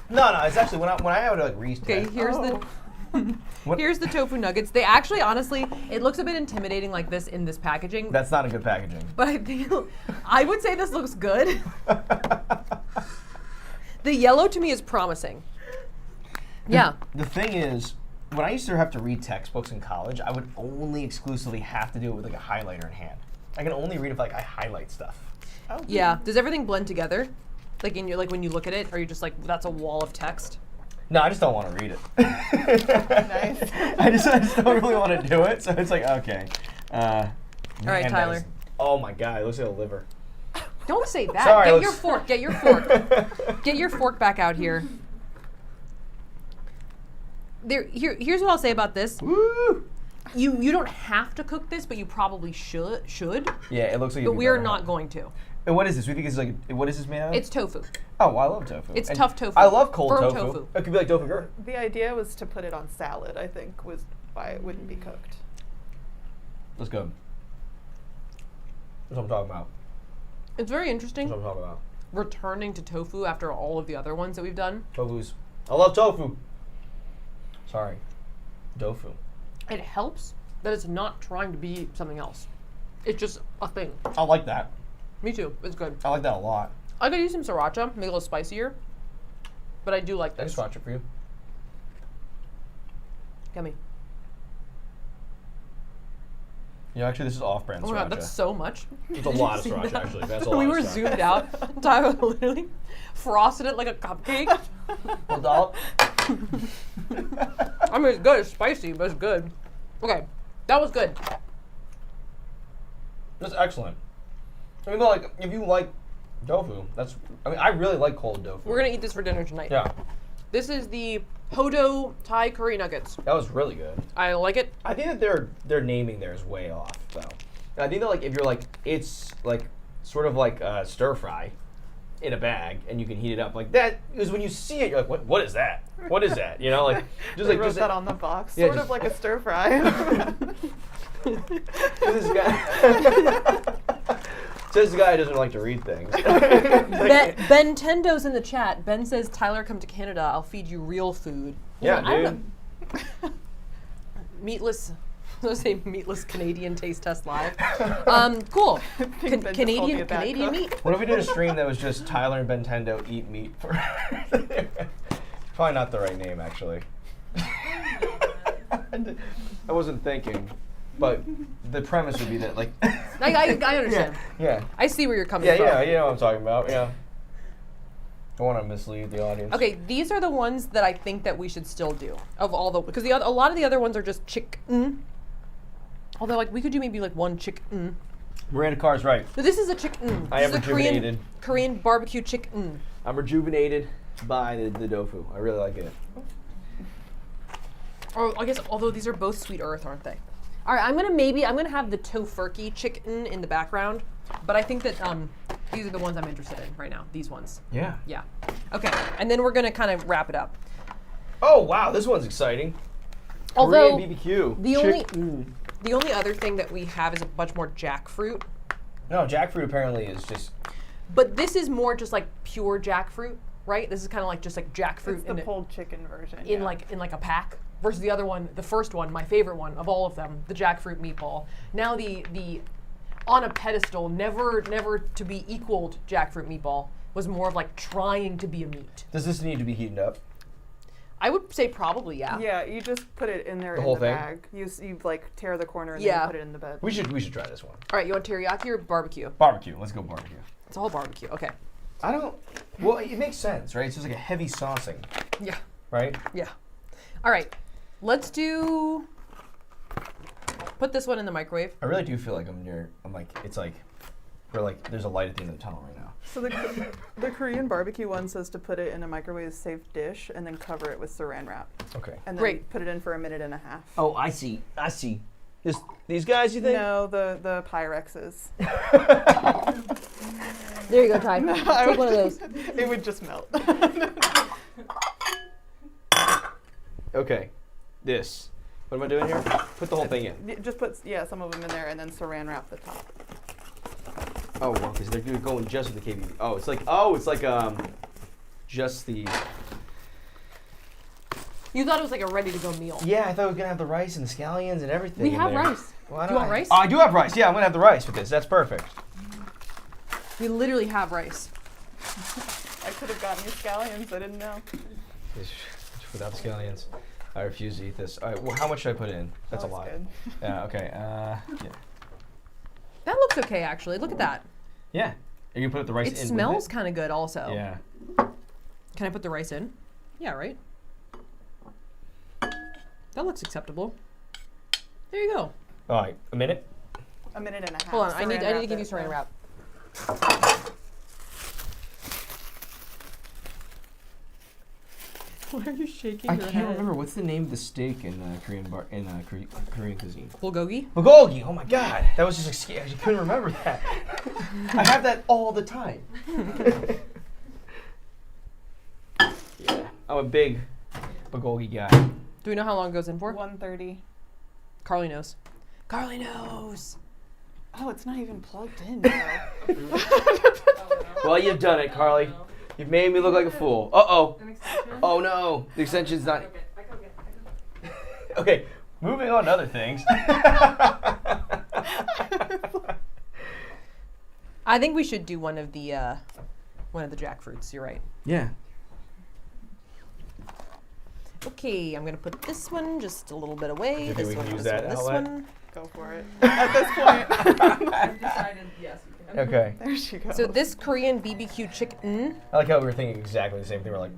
No, it's actually when I have to like read.
Okay, here's the tofu nuggets. They actually, honestly, it looks a bit intimidating like this in this packaging.
That's not a good packaging.
But I would say this looks good. The yellow to me is promising. Yeah.
The thing is, when I used to have to read textbooks in college, I would only exclusively have to do it with like a highlighter in hand. I can only read if like I highlight stuff.
Oh.
Yeah. Does everything blend together? Like when you look at it, or are you just like that's a wall of text?
No, I just don't want to read it.
Nice.
I just don't really want to do it, so it's like okay.
All right, Tyler.
Oh my God, it looks like a liver.
Don't say that.
Sorry,
Get your fork. Get your fork. Get your fork back out here. Here's what I'll say about this.
Woo!
You don't have to cook this, but you probably should.
Yeah, it looks like.
But we are not going to.
And what is this? We think it's like. What is this made out of?
It's tofu.
Oh, well, I love tofu.
It's tough tofu.
I love cold
Firm
tofu. It could be like tofu gurkha.
The idea was to put it on salad, I think, was why it wouldn't be cooked.
That's good. That's what I'm talking about.
It's very interesting.
That's what I'm talking about.
Returning to tofu after all of the other ones that we've done.
Tofu's. I love tofu. Sorry. Tofu.
It helps that it's not trying to be something else. It's just a thing.
I like that.
Me too. It's good.
I like that a lot.
I could use some sriracha, make it a little spicier. But I do like this.
Thanks, sriracha for you.
Yummy.
Yeah, actually, this is off-brand
Oh my
sriracha.
god, that's so much.
It's a lot of sriracha, actually. That's a lot
We
of
were
sriracha.
zoomed out. Tyler literally frosted it like a cupcake.
Well, dollop.
I mean, it's good. It's spicy, but it's good. Okay, that was good.
That's excellent. I mean, like, if you like tofu, that's. I mean, I really like cold tofu.
We're gonna eat this for dinner tonight.
Yeah.
This is the Hodo Thai curry nuggets.
That was really good.
I like it.
I think that their naming there is way off, though. And I think that like if you're like it's like sort of like stir fry in a bag and you can heat it up like that is when you see it you're like what is that? What is that? You know, like just
They
like
wrote
just
that on the box,
yeah,
sort
just-
of like a stir fry.
this guy. Says the guy who doesn't like to read things.
Ben Tendo's in the chat. Ben says, Tyler, come to Canada. I'll feed you real food.
Yeah,
I
dude.
Meatless. I was going to say meatless Canadian taste test live. Cool.
Ben just called me a bad
Canadian
cook.
meat.
What if we did a stream that was just Tyler and Ben Tendo eat meat for? Probably not the right name, actually. I wasn't thinking, but the premise would be that, like.
I understand.
Yeah.
I see where you're coming
Yeah,
from.
yeah, you know what I'm talking about. Yeah. Don't want to mislead the audience.
Okay, these are the ones that I think that we should still do of all the because a lot of the other ones are just Chik'n. Although like we could do maybe like one Chik'n.
Miranda Carr's right.
But this is a Chik'n.
I am rejuvenated.
Korean barbecue Chik'n.
I'm rejuvenated by the tofu. I really like it.
Or I guess although these are both sweet earth, aren't they? All right, I'm gonna have the tofurkey Chik'n in the background, but I think that these are the ones I'm interested in right now. These ones.
Yeah.
Yeah. Okay, and then we're gonna kind of wrap it up.
Oh wow, this one's exciting.
Although
Korean BBQ.
the only other thing that we have is a bunch more jackfruit.
No, jackfruit apparently is just.
But this is more just like pure jackfruit, right? This is kind of like just like jackfruit
It's the pulled chicken version.
in like a pack. Versus the other one, the first one, my favorite one of all of them, the jackfruit meatball. Now the on a pedestal, never to be equaled jackfruit meatball was more of like trying to be a meat.
Does this need to be heated up?
I would say probably, yeah.
Yeah, you just put it in there
The whole
in the
thing?
bag. You like tear the corner and
Yeah.
then you put it in the bed.
We should try this one.
All right, you want teriyaki or barbecue?
Barbecue. Let's go barbecue.
It's all barbecue. Okay.
I don't. Well, it makes sense, right? It's just like a heavy saucing.
Yeah.
Right?
Yeah. All right. Let's do. Put this one in the microwave.
I really do feel like it's like, we're like, there's a light at the end of the tunnel right now.
So the Korean barbecue one says to put it in a microwave-safe dish and then cover it with saran wrap.
Okay.
And then put it in for 1.5 minutes.
Oh, I see. These guys, you think?
No, the Pyrexes.
There you go, Ty. Take one of those.
It would just melt.
Okay. This. What am I doing here? Put the whole thing in.
Just put, some of them in there and then saran wrap the top.
Oh, well, because they're going just with the KBB. Oh, it's like just the.
You thought it was like a ready-to-go meal.
Yeah, I thought we were going to have the rice and the scallions and everything.
We have rice.
Well,
do you want rice?
Oh, I do have rice. Yeah, I'm going to have the rice with this. That's perfect.
We literally have rice.
I could have gotten you scallions. I didn't know.
Without the scallions, I refuse to eat this. All right, well, how much should I put in? That's a lot.
Good.
Yeah, okay. Yeah.
That looks okay, actually. Look at that.
Yeah. Are you going to put the rice in?
It smells kind of good also.
Yeah.
Can I put the rice in? Yeah, right? That looks acceptable. There you go.
All right, a minute?
1.5 minutes.
Hold on, I need to give you saran wrap. Why are you shaking your head?
I can't remember. What's the name of the steak in Korean Korean cuisine?
Bulgogi?
Bulgogi. Oh my God, that was just scary. I couldn't remember that. I have that all the time. Yeah, I'm a big bulgogi guy.
Do we know how long it goes in for?
1:30.
Carly knows. Carly knows.
Oh, it's not even plugged in.
Well, you've done it, Carly. You've made me look like a fool. Uh-oh. Oh, no. The extension's not... Okay, moving on to other things.
I think we should do one of the jackfruits. You're right.
Yeah.
Okay, I'm gonna put this one just a little bit away.
You think we can use that
this
outlet?
one.
Go for it. At this point.
I've decided yes, you can.
Okay.
There she goes.
So this Korean BBQ Chik'n.
I like how we were thinking exactly the same thing. We're like...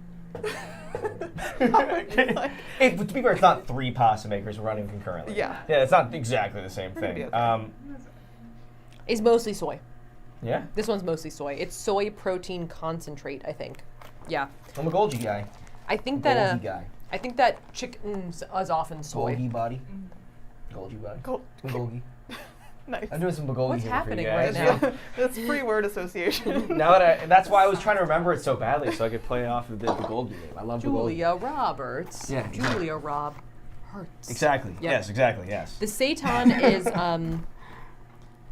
Hey, to be fair, it's not 3 pasta makers running concurrently.
Yeah.
Yeah, it's not exactly the same thing.
Okay.
Is mostly soy.
Yeah?
This one's mostly soy. It's soy protein concentrate, I think. Yeah.
I'm a Golgi guy.
I think
Golgi guy.
I think that Chik'n is often soy.
Golgi body. Golgi body. Bulgogi.
Nice.
I'm doing some bulgogi
What's
here
happening
for you guys.
right now?
That's free word association.
That's why I was trying to remember it so badly, so I could play off of the Golgi name. I love
Julia Roberts.
Yeah, exactly.
Julia Rob Hertz.
Exactly.
Yep.
Yes, exactly. Yes.
The Seitan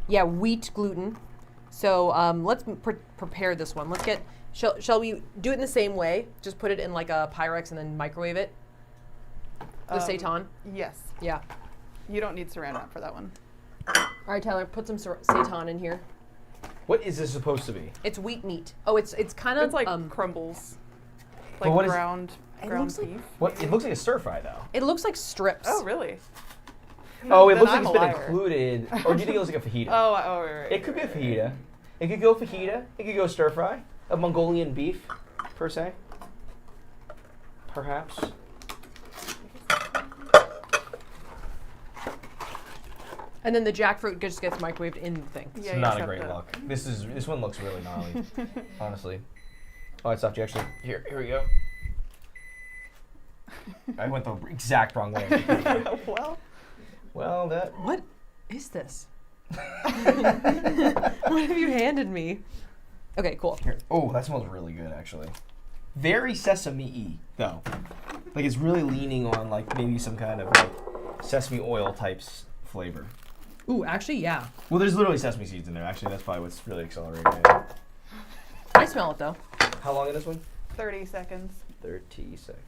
is wheat gluten. So let's prepare this one. Let's get. Shall we do it in the same way? Just put it in like a Pyrex and then microwave it. The Seitan.
Yes.
Yeah.
You don't need saran wrap for that one.
All right, Tyler, put some Seitan in here.
What is this supposed to be?
It's wheat meat. Oh, it's kind of
It's like crumbles.
But
Like
what
ground
looks like-
beef.
What? It looks like a stir fry though.
It looks like strips.
Oh, really?
Oh, it
Then
looks like
I'm
it's
a
been
liar.
included. Or do you think it looks like a fajita?
Oh, right.
It could be a fajita. It could go fajita. It could go stir fry. A Mongolian beef, per se. Perhaps.
And then the jackfruit just gets microwaved in the thing.
Yeah,
It's
you
not
just
a
have
great
to-
look. This one looks really gnarly, honestly. Oh, it's soft. You actually here we go. I went the exact wrong way. Well, that.
What is this? What have you handed me? Okay, cool.
Here. Oh, that smells really good, actually. Very sesame-y, though. Like it's really leaning on like maybe some kind of like sesame oil types flavor.
Ooh, actually, yeah.
Well, there's literally sesame seeds in there. Actually, that's probably what's really accelerating it.
I smell it though.
How long is this one?
30 seconds.
30 seconds.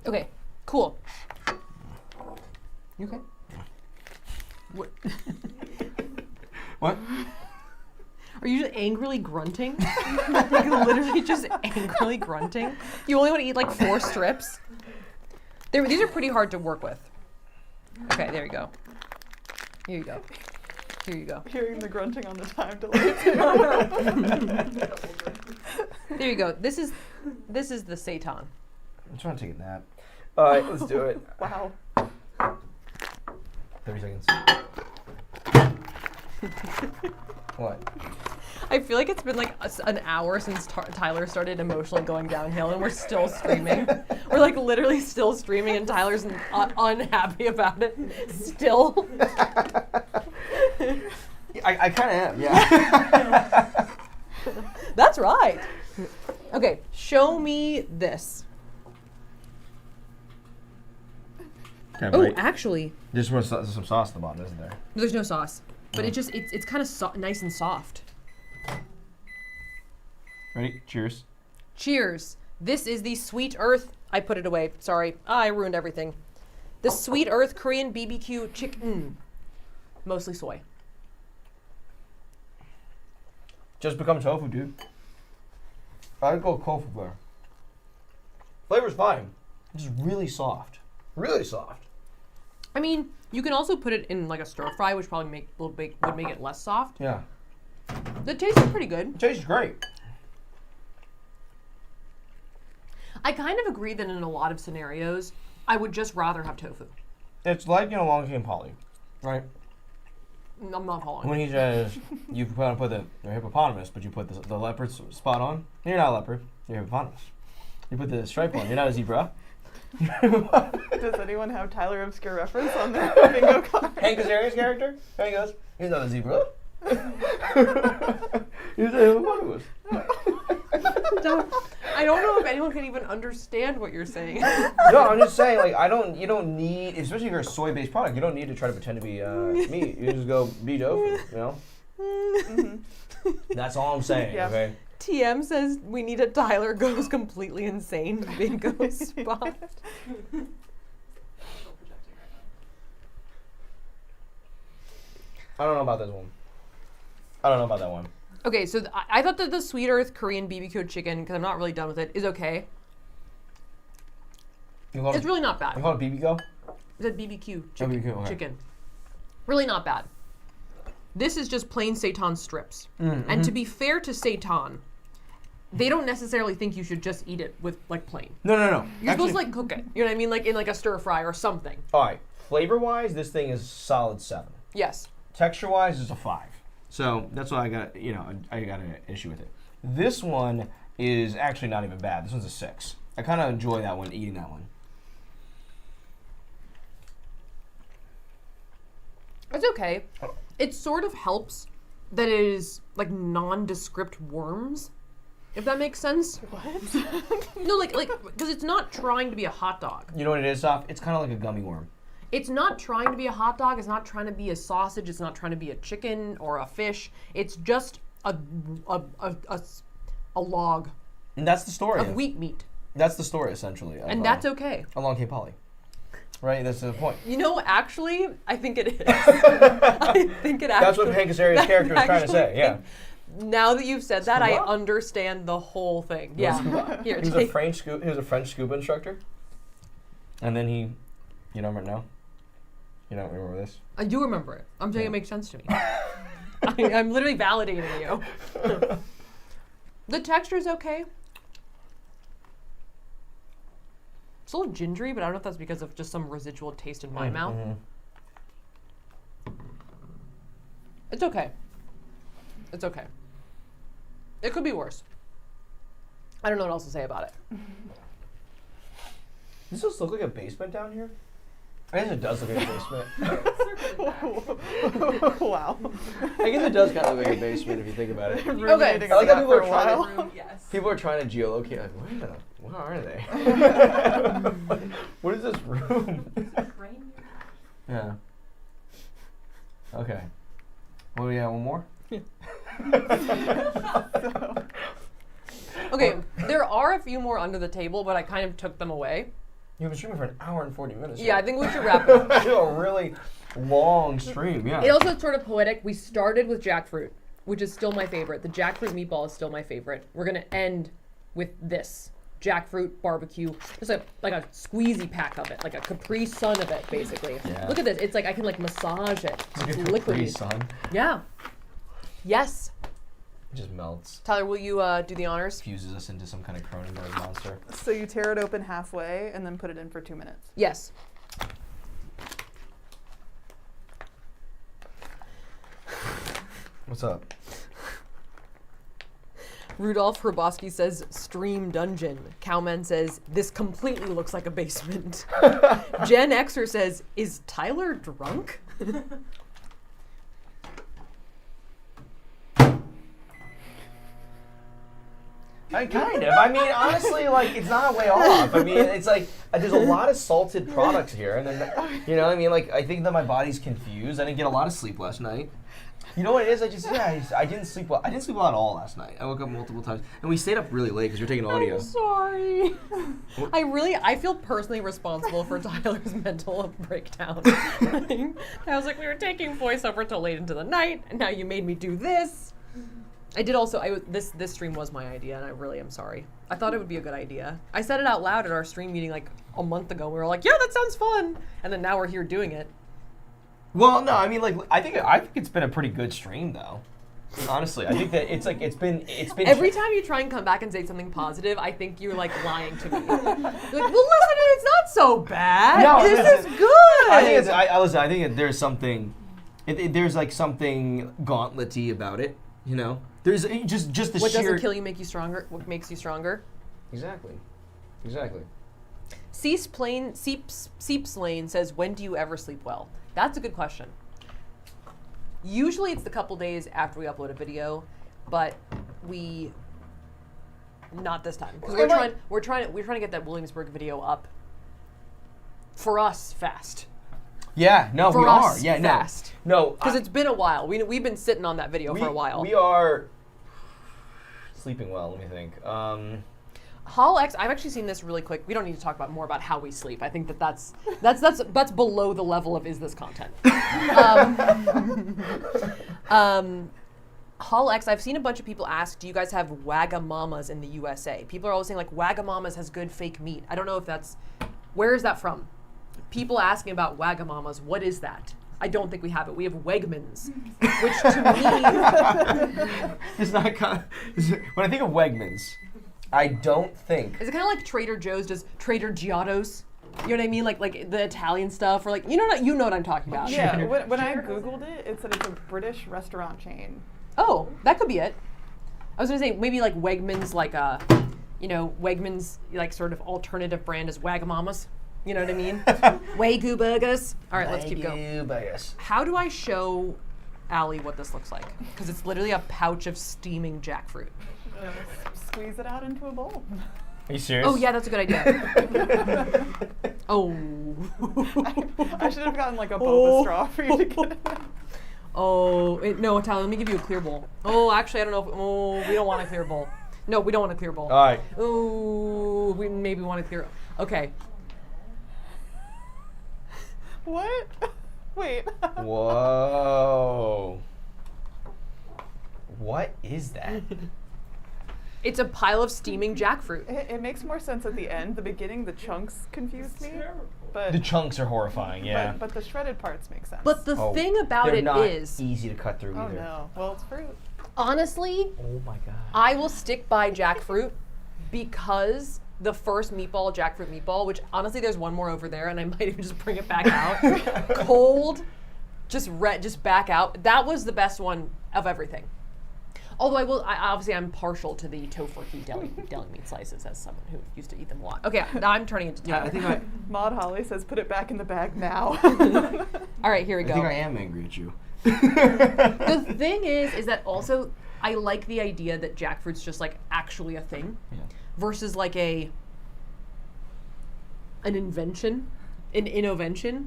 Okay, cool. You okay? What?
What?
Are you just angrily grunting? Like literally just angrily grunting? You only want to eat like 4 strips? These are pretty hard to work with. Okay, there you go. Here you go. Here you go.
Hearing the grunting on the time delay.
There you go. This is the Seitan.
I'm trying to take a nap. All right, let's do it.
Wow.
30 seconds. What?
I feel like it's been like an hour since Tyler started emotionally going downhill, and we're still streaming. We're like literally still streaming, and Tyler's unhappy about it. Still.
I kind of am, yeah.
That's right. Okay, show me this. Oh, actually,
There's some sauce at the bottom, isn't there?
there's no sauce, but it's kind of nice and soft.
Ready? Cheers.
Cheers. This is the Sweet Earth. I put it away. Sorry, I ruined everything. The Sweet Earth Korean BBQ Chik'n. Mostly soy.
Just become tofu, dude. I'd go tofu there. Flavor's fine. It's just really soft. Really soft.
I mean, you can also put it in like a stir fry, which probably would make it less soft.
Yeah.
The taste is pretty good.
It tastes great.
I kind of agree that in a lot of scenarios, I would just rather have tofu.
It's like, Long King Polly, right?
I'm not following.
When he says, you put the hippopotamus, but you put the leopard spot on. You're not a leopard. You're a hippopotamus. You put the stripe on. You're not a zebra.
Does anyone have Tyler Obscure reference on their bingo card?
Hank Azaria's character? There he goes. He's not a zebra. He's a hippopotamus.
I don't know if anyone can even understand what you're saying.
No, I'm just saying, like, you don't need, especially if you're a soy-based product, you don't need to try to pretend to be meat. You just go be tofu,
Mm-hmm.
That's all I'm saying,
Yeah.
okay?
TM says we need a Tyler goes completely insane bingo spot.
I don't know about this one. I don't know about that one.
Okay, so I thought that the Sweet Earth Korean BBQ chicken, because I'm not really done with it, is okay. It's really not bad.
You call it BBQ?
It's a BBQ chicken.
BBQ, okay.
Chicken. Really not bad. This is just plain Seitan strips.
Mm-hmm.
And to be fair to Seitan, they don't necessarily think you should just eat it with like plain.
No.
You're supposed to like cook it. You know what I mean? Like in like a stir fry or something.
All right. Flavor-wise, this thing is solid 7.
Yes.
Texture-wise, it's a 5. So that's why I got an issue with it. This one is actually not even bad. This one's a 6. I kind of enjoy that one, eating that one.
It's okay. It sort of helps that it is like nondescript worms, if that makes sense.
What?
No, like because it's not trying to be a hot dog.
You know what it is, Soph? It's kind of like a gummy worm.
It's not trying to be a hot dog. It's not trying to be a sausage. It's not trying to be a chicken or a fish. It's just a log
And that's the story.
of wheat meat,
That's the story, essentially.
and that's okay.
Along Cape Polly. Right? That's the point.
You know, actually, I think it is. I think it actually.
That's what Hank Azaria's character is trying to say, yeah.
Now that you've said that, I
Scuba?
understand the whole thing. Yeah. Here,
He was
take.
a French scuba instructor. And then he, you don't remember now? You don't remember this?
I do remember it. I'm saying it makes sense to me. I'm literally validating you. The texture's okay. It's a little gingery, but I don't know if that's because of just some residual taste in my mouth. It's okay. It's okay. It could be worse. I don't know what else to say about it.
Does this look like a basement down here? I guess it does look like a basement.
Wow.
I guess it does kind of look like a basement if you think about it.
Ruminating
I like
on
how
that
people are
for a
trying
while.
Room, yes.
People are trying to geolocate, like, where are they? What is this room?
Crane?
Yeah. Okay. What do we have? One more?
Okay, there are a few more under the table, but I kind of took them away.
You've been streaming for an hour and 40 minutes.
Yeah, I think we should wrap it up.
That's a really long stream, yeah.
It also is sort of poetic. We started with jackfruit. which is still my favorite. The jackfruit meatball is still my favorite. We're gonna end with this. Jackfruit barbecue, just like a squeezy pack of it, like a Capri Sun of it, basically.
Yeah.
Look at this. It's like I can like massage it.
It's
liquidy.
Capri Sun.
Yeah. Yes.
It just melts.
Tyler, will you do the honors?
Fuses us into some kind of Cronenberg monster.
So you tear it open halfway and then put it in for 2 minutes.
Yes.
What's up?
Rudolph Herboski says, stream dungeon. Cowman says, this completely looks like a basement. Gen Xer says, is Tyler drunk?
Kind of. I mean, honestly, like, it's not a way off. I mean, it's like, there's a lot of salted products here. And then, you know what I mean? Like, I think that my body's confused. I didn't get a lot of sleep last night. You know what it is? I didn't sleep well. I didn't sleep well at all last night. I woke up multiple times. And we stayed up really late because you're taking audio.
I'm sorry. I feel personally responsible for Tyler's mental breakdown. I was like, we were taking voiceover till late into the night, and now you made me do this. I did also, this stream was my idea, and I really am sorry. I thought it would be a good idea. I said it out loud at our stream meeting like a month ago. We were like, yeah, that sounds fun. And then now we're here doing it.
Well, no, I mean, like, I think it's been a pretty good stream, though. Honestly, I think that it's been.
Every time you try and come back and say something positive, I think you're like lying to me. You're like, well, listen, it's not so bad.
No,
this is good.
I think there's something. There's like something gauntlet-y about it. You know, there's just the
what
sheer.
Doesn't kill you make you stronger. What makes you stronger?
Exactly.
Seeps Lane says, when do you ever sleep well? That's a good question. Usually it's the couple days after we upload a video, but not this time because we're trying to get that Williamsburg video up for us fast.
Yeah, no,
for
we
us
are. Yeah,
fast.
No,
because it's been a while. We've been sitting on that video for a while.
We are sleeping well. Let me think.
Hall X, I've actually seen this really quick. We don't need to talk more about how we sleep. I think that's below the level of is this content. Hall X, I've seen a bunch of people ask, do you guys have Wagamamas in the USA? People are always saying like Wagamamas has good fake meat. I don't know if where is that from? People asking about Wagamamas, what is that? I don't think we have it. We have Wegmans, which to me
it's not when I think of Wegmans, I don't think.
Is it kind of like Trader Joe's does Trader Giotto's? You know what I mean? Like the Italian stuff, or like you know what I'm talking about.
Yeah. When I googled it, it said it's a British restaurant chain.
Oh, that could be it. I was gonna say maybe like Wegmans, like Wegmans, like sort of alternative brand is Wagamamas. You know what I mean? Wagyu burgers. All right, let's keep going.
Wagyu burgers.
How do I show Allie what this looks like? Because it's literally a pouch of steaming jackfruit.
Squeeze it out into a bowl.
Are you serious?
Oh yeah, that's a good idea. Oh.
I should have gotten like a boba straw for you to get it.
Oh, no, Tyler, let me give you a clear bowl. Oh, actually, I don't know. We don't want a clear bowl. No, we don't want a clear bowl.
All right.
Oh, we maybe want a clear. Okay.
What? Wait.
Whoa. What is that?
It's a pile of steaming jackfruit.
It makes more sense at the end. The beginning, the chunks confused me. But
the chunks are horrifying, yeah.
But the shredded parts make sense.
But the thing about it is
easy to cut through either.
Oh no. Well, it's fruit.
Honestly,
oh my god.
I will stick by jackfruit because the first meatball, jackfruit meatball, which honestly there's one more over there and I might even just bring it back out. Cold, just back out. That was the best one of everything. Although obviously I'm partial to the tofurkey deli meat slices as someone who used to eat them a lot. Okay, now I'm turning into Tyler.
Yeah, I think
Maud Holly says put it back in the bag now.
All right, here we go.
I think I am angry at you.
The thing is that also I like the idea that jackfruit's just like actually a thing, versus like an invention, an innovention.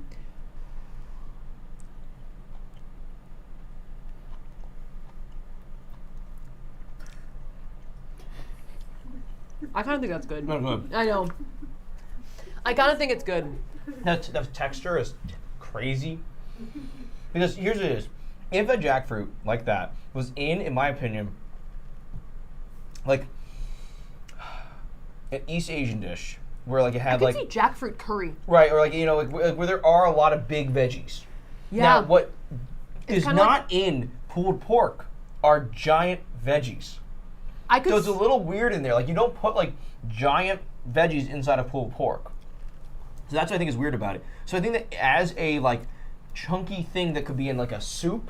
I kind of think that's good.
No, good.
I know. I kind of think it's good.
The texture is crazy. Because here's what it is. if a jackfruit like that was in my opinion, like an East Asian dish where like it had
I could see jackfruit curry.
Right, or like like where there are a lot of big veggies.
Yeah.
Now what is not in pulled pork are giant veggies. So it's a little weird in there. Like you don't put like giant veggies inside of pulled pork. So that's what I think is weird about it. So I think that as a like chunky thing that could be in like a soup,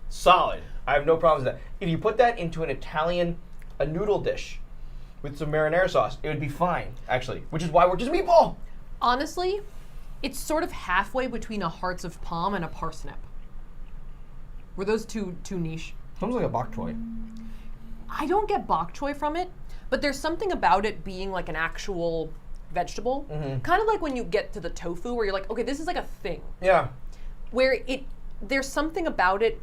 solid. I have no problems with that. If you put that into an Italian, a noodle dish with some marinara sauce, it would be fine, actually. Which is why we're just meatball.
Honestly, it's sort of halfway between a hearts of palm and a parsnip. Were those too niche?
Sounds like a bok choy.
I don't get bok choy from it, but there's something about it being like an actual vegetable. Kind of like when you get to the tofu where you're like, okay, this is like a thing.
Yeah.
Where there's something about it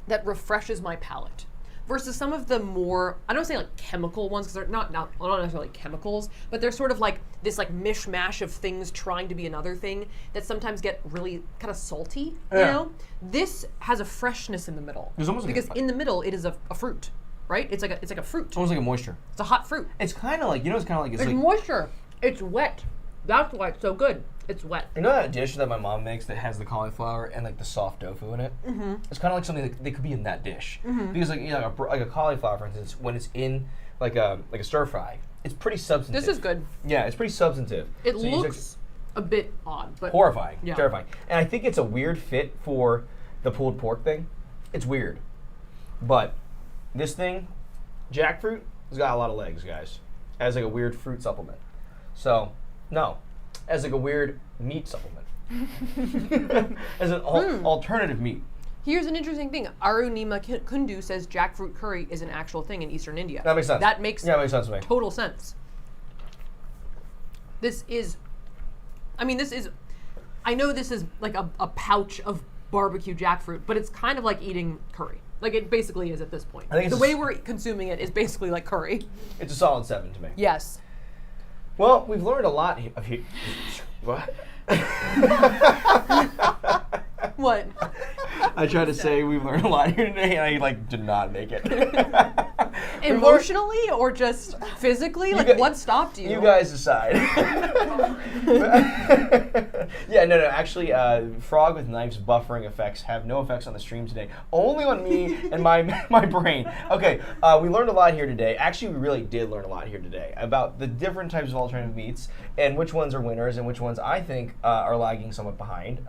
that refreshes my palate. Versus some of the more, I don't say like chemical ones, because they're not necessarily chemicals, but they're sort of like this like mishmash of things trying to be another thing that sometimes get really kind of salty, you know? This has a freshness in the middle. Because in the middle it is a fruit, right? It's like a fruit.
It's almost like a moisture.
It's a hot fruit.
It's kind of like, it's kind of like...
It's like moisture. It's wet. That's why it's so good. It's wet.
You know that dish that my mom makes that has the cauliflower and like the soft tofu in it? It's kind of like something that could be in that dish. Because like like a cauliflower, for instance, when it's in like a stir fry, it's pretty substantive.
This is good.
Yeah, it's pretty substantive.
It looks a bit odd, but
horrifying, terrifying. And I think it's a weird fit for the pulled pork thing. It's weird, but this thing, jackfruit, has got a lot of legs, guys. As like a weird fruit supplement. So no. As like a weird meat supplement. As an alternative meat.
Here's an interesting thing. Arunima Kundu says jackfruit curry is an actual thing in Eastern India.
That makes sense.
That makes
sense to me.
Total sense. This is, I know this is like a pouch of barbecue jackfruit, but it's kind of like eating curry. Like it basically is at this point. The way we're consuming it is basically like curry.
It's a solid 7 to me.
Yes.
Well, we've learned a lot of here. What?
What?
I tried to say we've learned a lot here today, and I did not make it.
Emotionally or just physically? What stopped you?
You guys decide. Yeah, no. Actually, frog with knife's buffering effects have no effects on the stream today. Only on me and my brain. Okay, we learned a lot here today. Actually, we really did learn a lot here today about the different types of alternative meats and which ones are winners and which ones I think are lagging somewhat behind.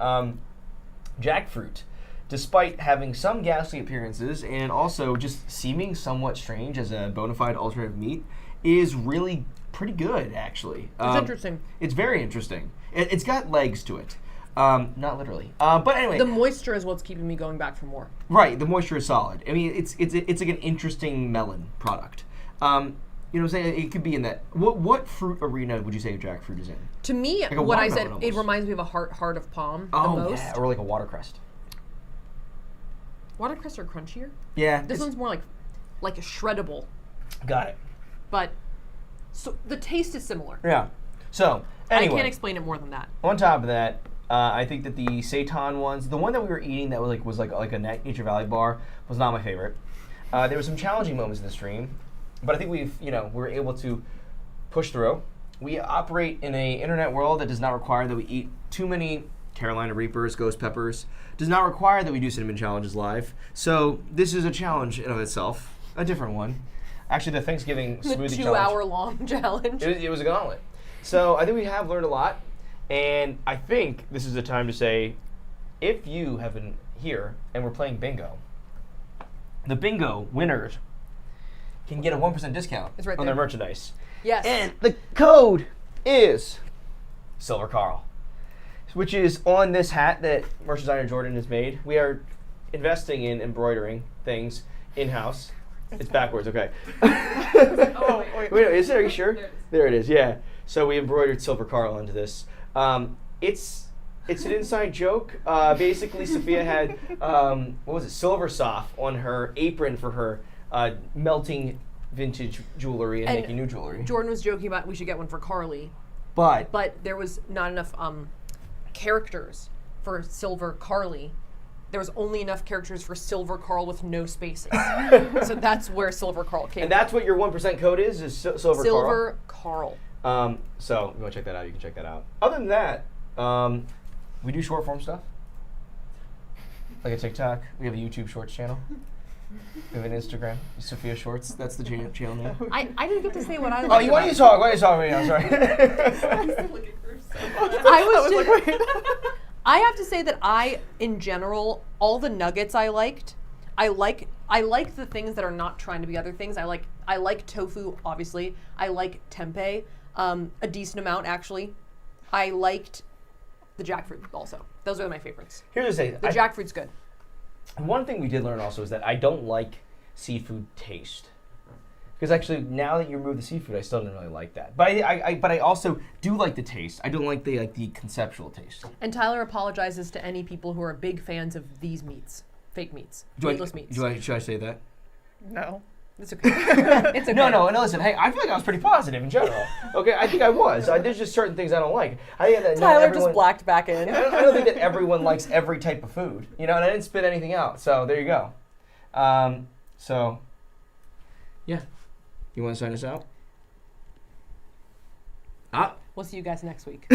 Jackfruit, despite having some ghastly appearances and also just seeming somewhat strange as a bona fide alternative meat, is really pretty good, actually.
It's interesting.
It's very interesting. It's got legs to it. Not literally. But anyway.
The moisture is what's keeping me going back for more.
Right, the moisture is solid. I mean, it's like an interesting melon product. You know what I'm saying? It could be in that. What fruit arena would you say jackfruit is in?
To me, like what I said, almost. It reminds me of a heart of palm the most.
Yeah, or like a watercress.
Watercress are crunchier?
Yeah.
This one's more like a shreddable.
Got it.
But, so the taste is similar.
Yeah. So, anyway.
I can't explain it more than that.
On top of that, I think that the Seitan ones, the one that we were eating that was like a Nature Valley bar, was not my favorite. There were some challenging moments in the stream, but I think we were able to push through. We operate in an internet world that does not require that we eat too many Carolina Reapers, ghost peppers. Does not require that we do cinnamon challenges live. So this is a challenge in of itself, a different one. Actually, the Thanksgiving smoothie challenge.
The 2-hour-long challenge.
It was a gauntlet. So I think we have learned a lot, and I think this is the time to say, if you have been here and we're playing bingo, the bingo winners can get a 1% discount on their merchandise.
Yes.
And the code is Silver Carl, which is on this hat that merch designer Jordan has made. We are investing in embroidering things in-house. It's backwards, okay.
Oh, wait,
is it? Are you sure? There it is, yeah. So we embroidered Silver Carl into this. It's an inside joke. Basically, Safiya had, silver soft on her apron for her melting vintage jewelry and making new jewelry.
Jordan was joking about we should get one for Carly.
But
there was not enough characters for Silver Carly there was only enough characters for Silver Carl with no spaces. So that's where Silver Carl came
And that's what your 1% code is Silver Carl?
Silver Carl.
So if you want to check that out, you can check that out. Other than that, we do short form stuff. Like a TikTok. We have a YouTube Shorts channel. We have an Instagram, Safiya Shorts. That's the channel name.
I didn't get to say what I like.
Oh, why don't you talk? Why don't you talk right now? Sorry.
I have to say that in general, all the nuggets I liked. I like the things that are not trying to be other things. I like tofu, obviously. I like tempeh, a decent amount actually. I liked the jackfruit also. Those are my favorites.
Here's the thing.
The jackfruit's good.
One thing we did learn also is that I don't like seafood taste. Because actually, now that you remove the seafood, I still didn't really like that. But I also do like the taste. I don't like the conceptual taste.
And Tyler apologizes to any people who are big fans of these meats, fake meats, meatless meats.
Should I say that?
No.
It's okay. It's okay.
No, listen, hey, I feel like I was pretty positive in general. Okay, I think I was. There's just certain things I don't like.
Tyler just blacked back in.
I don't think that everyone likes every type of food, and I didn't spit anything out, so there you go. Yeah. You want to sign us out?
We'll see you guys next week.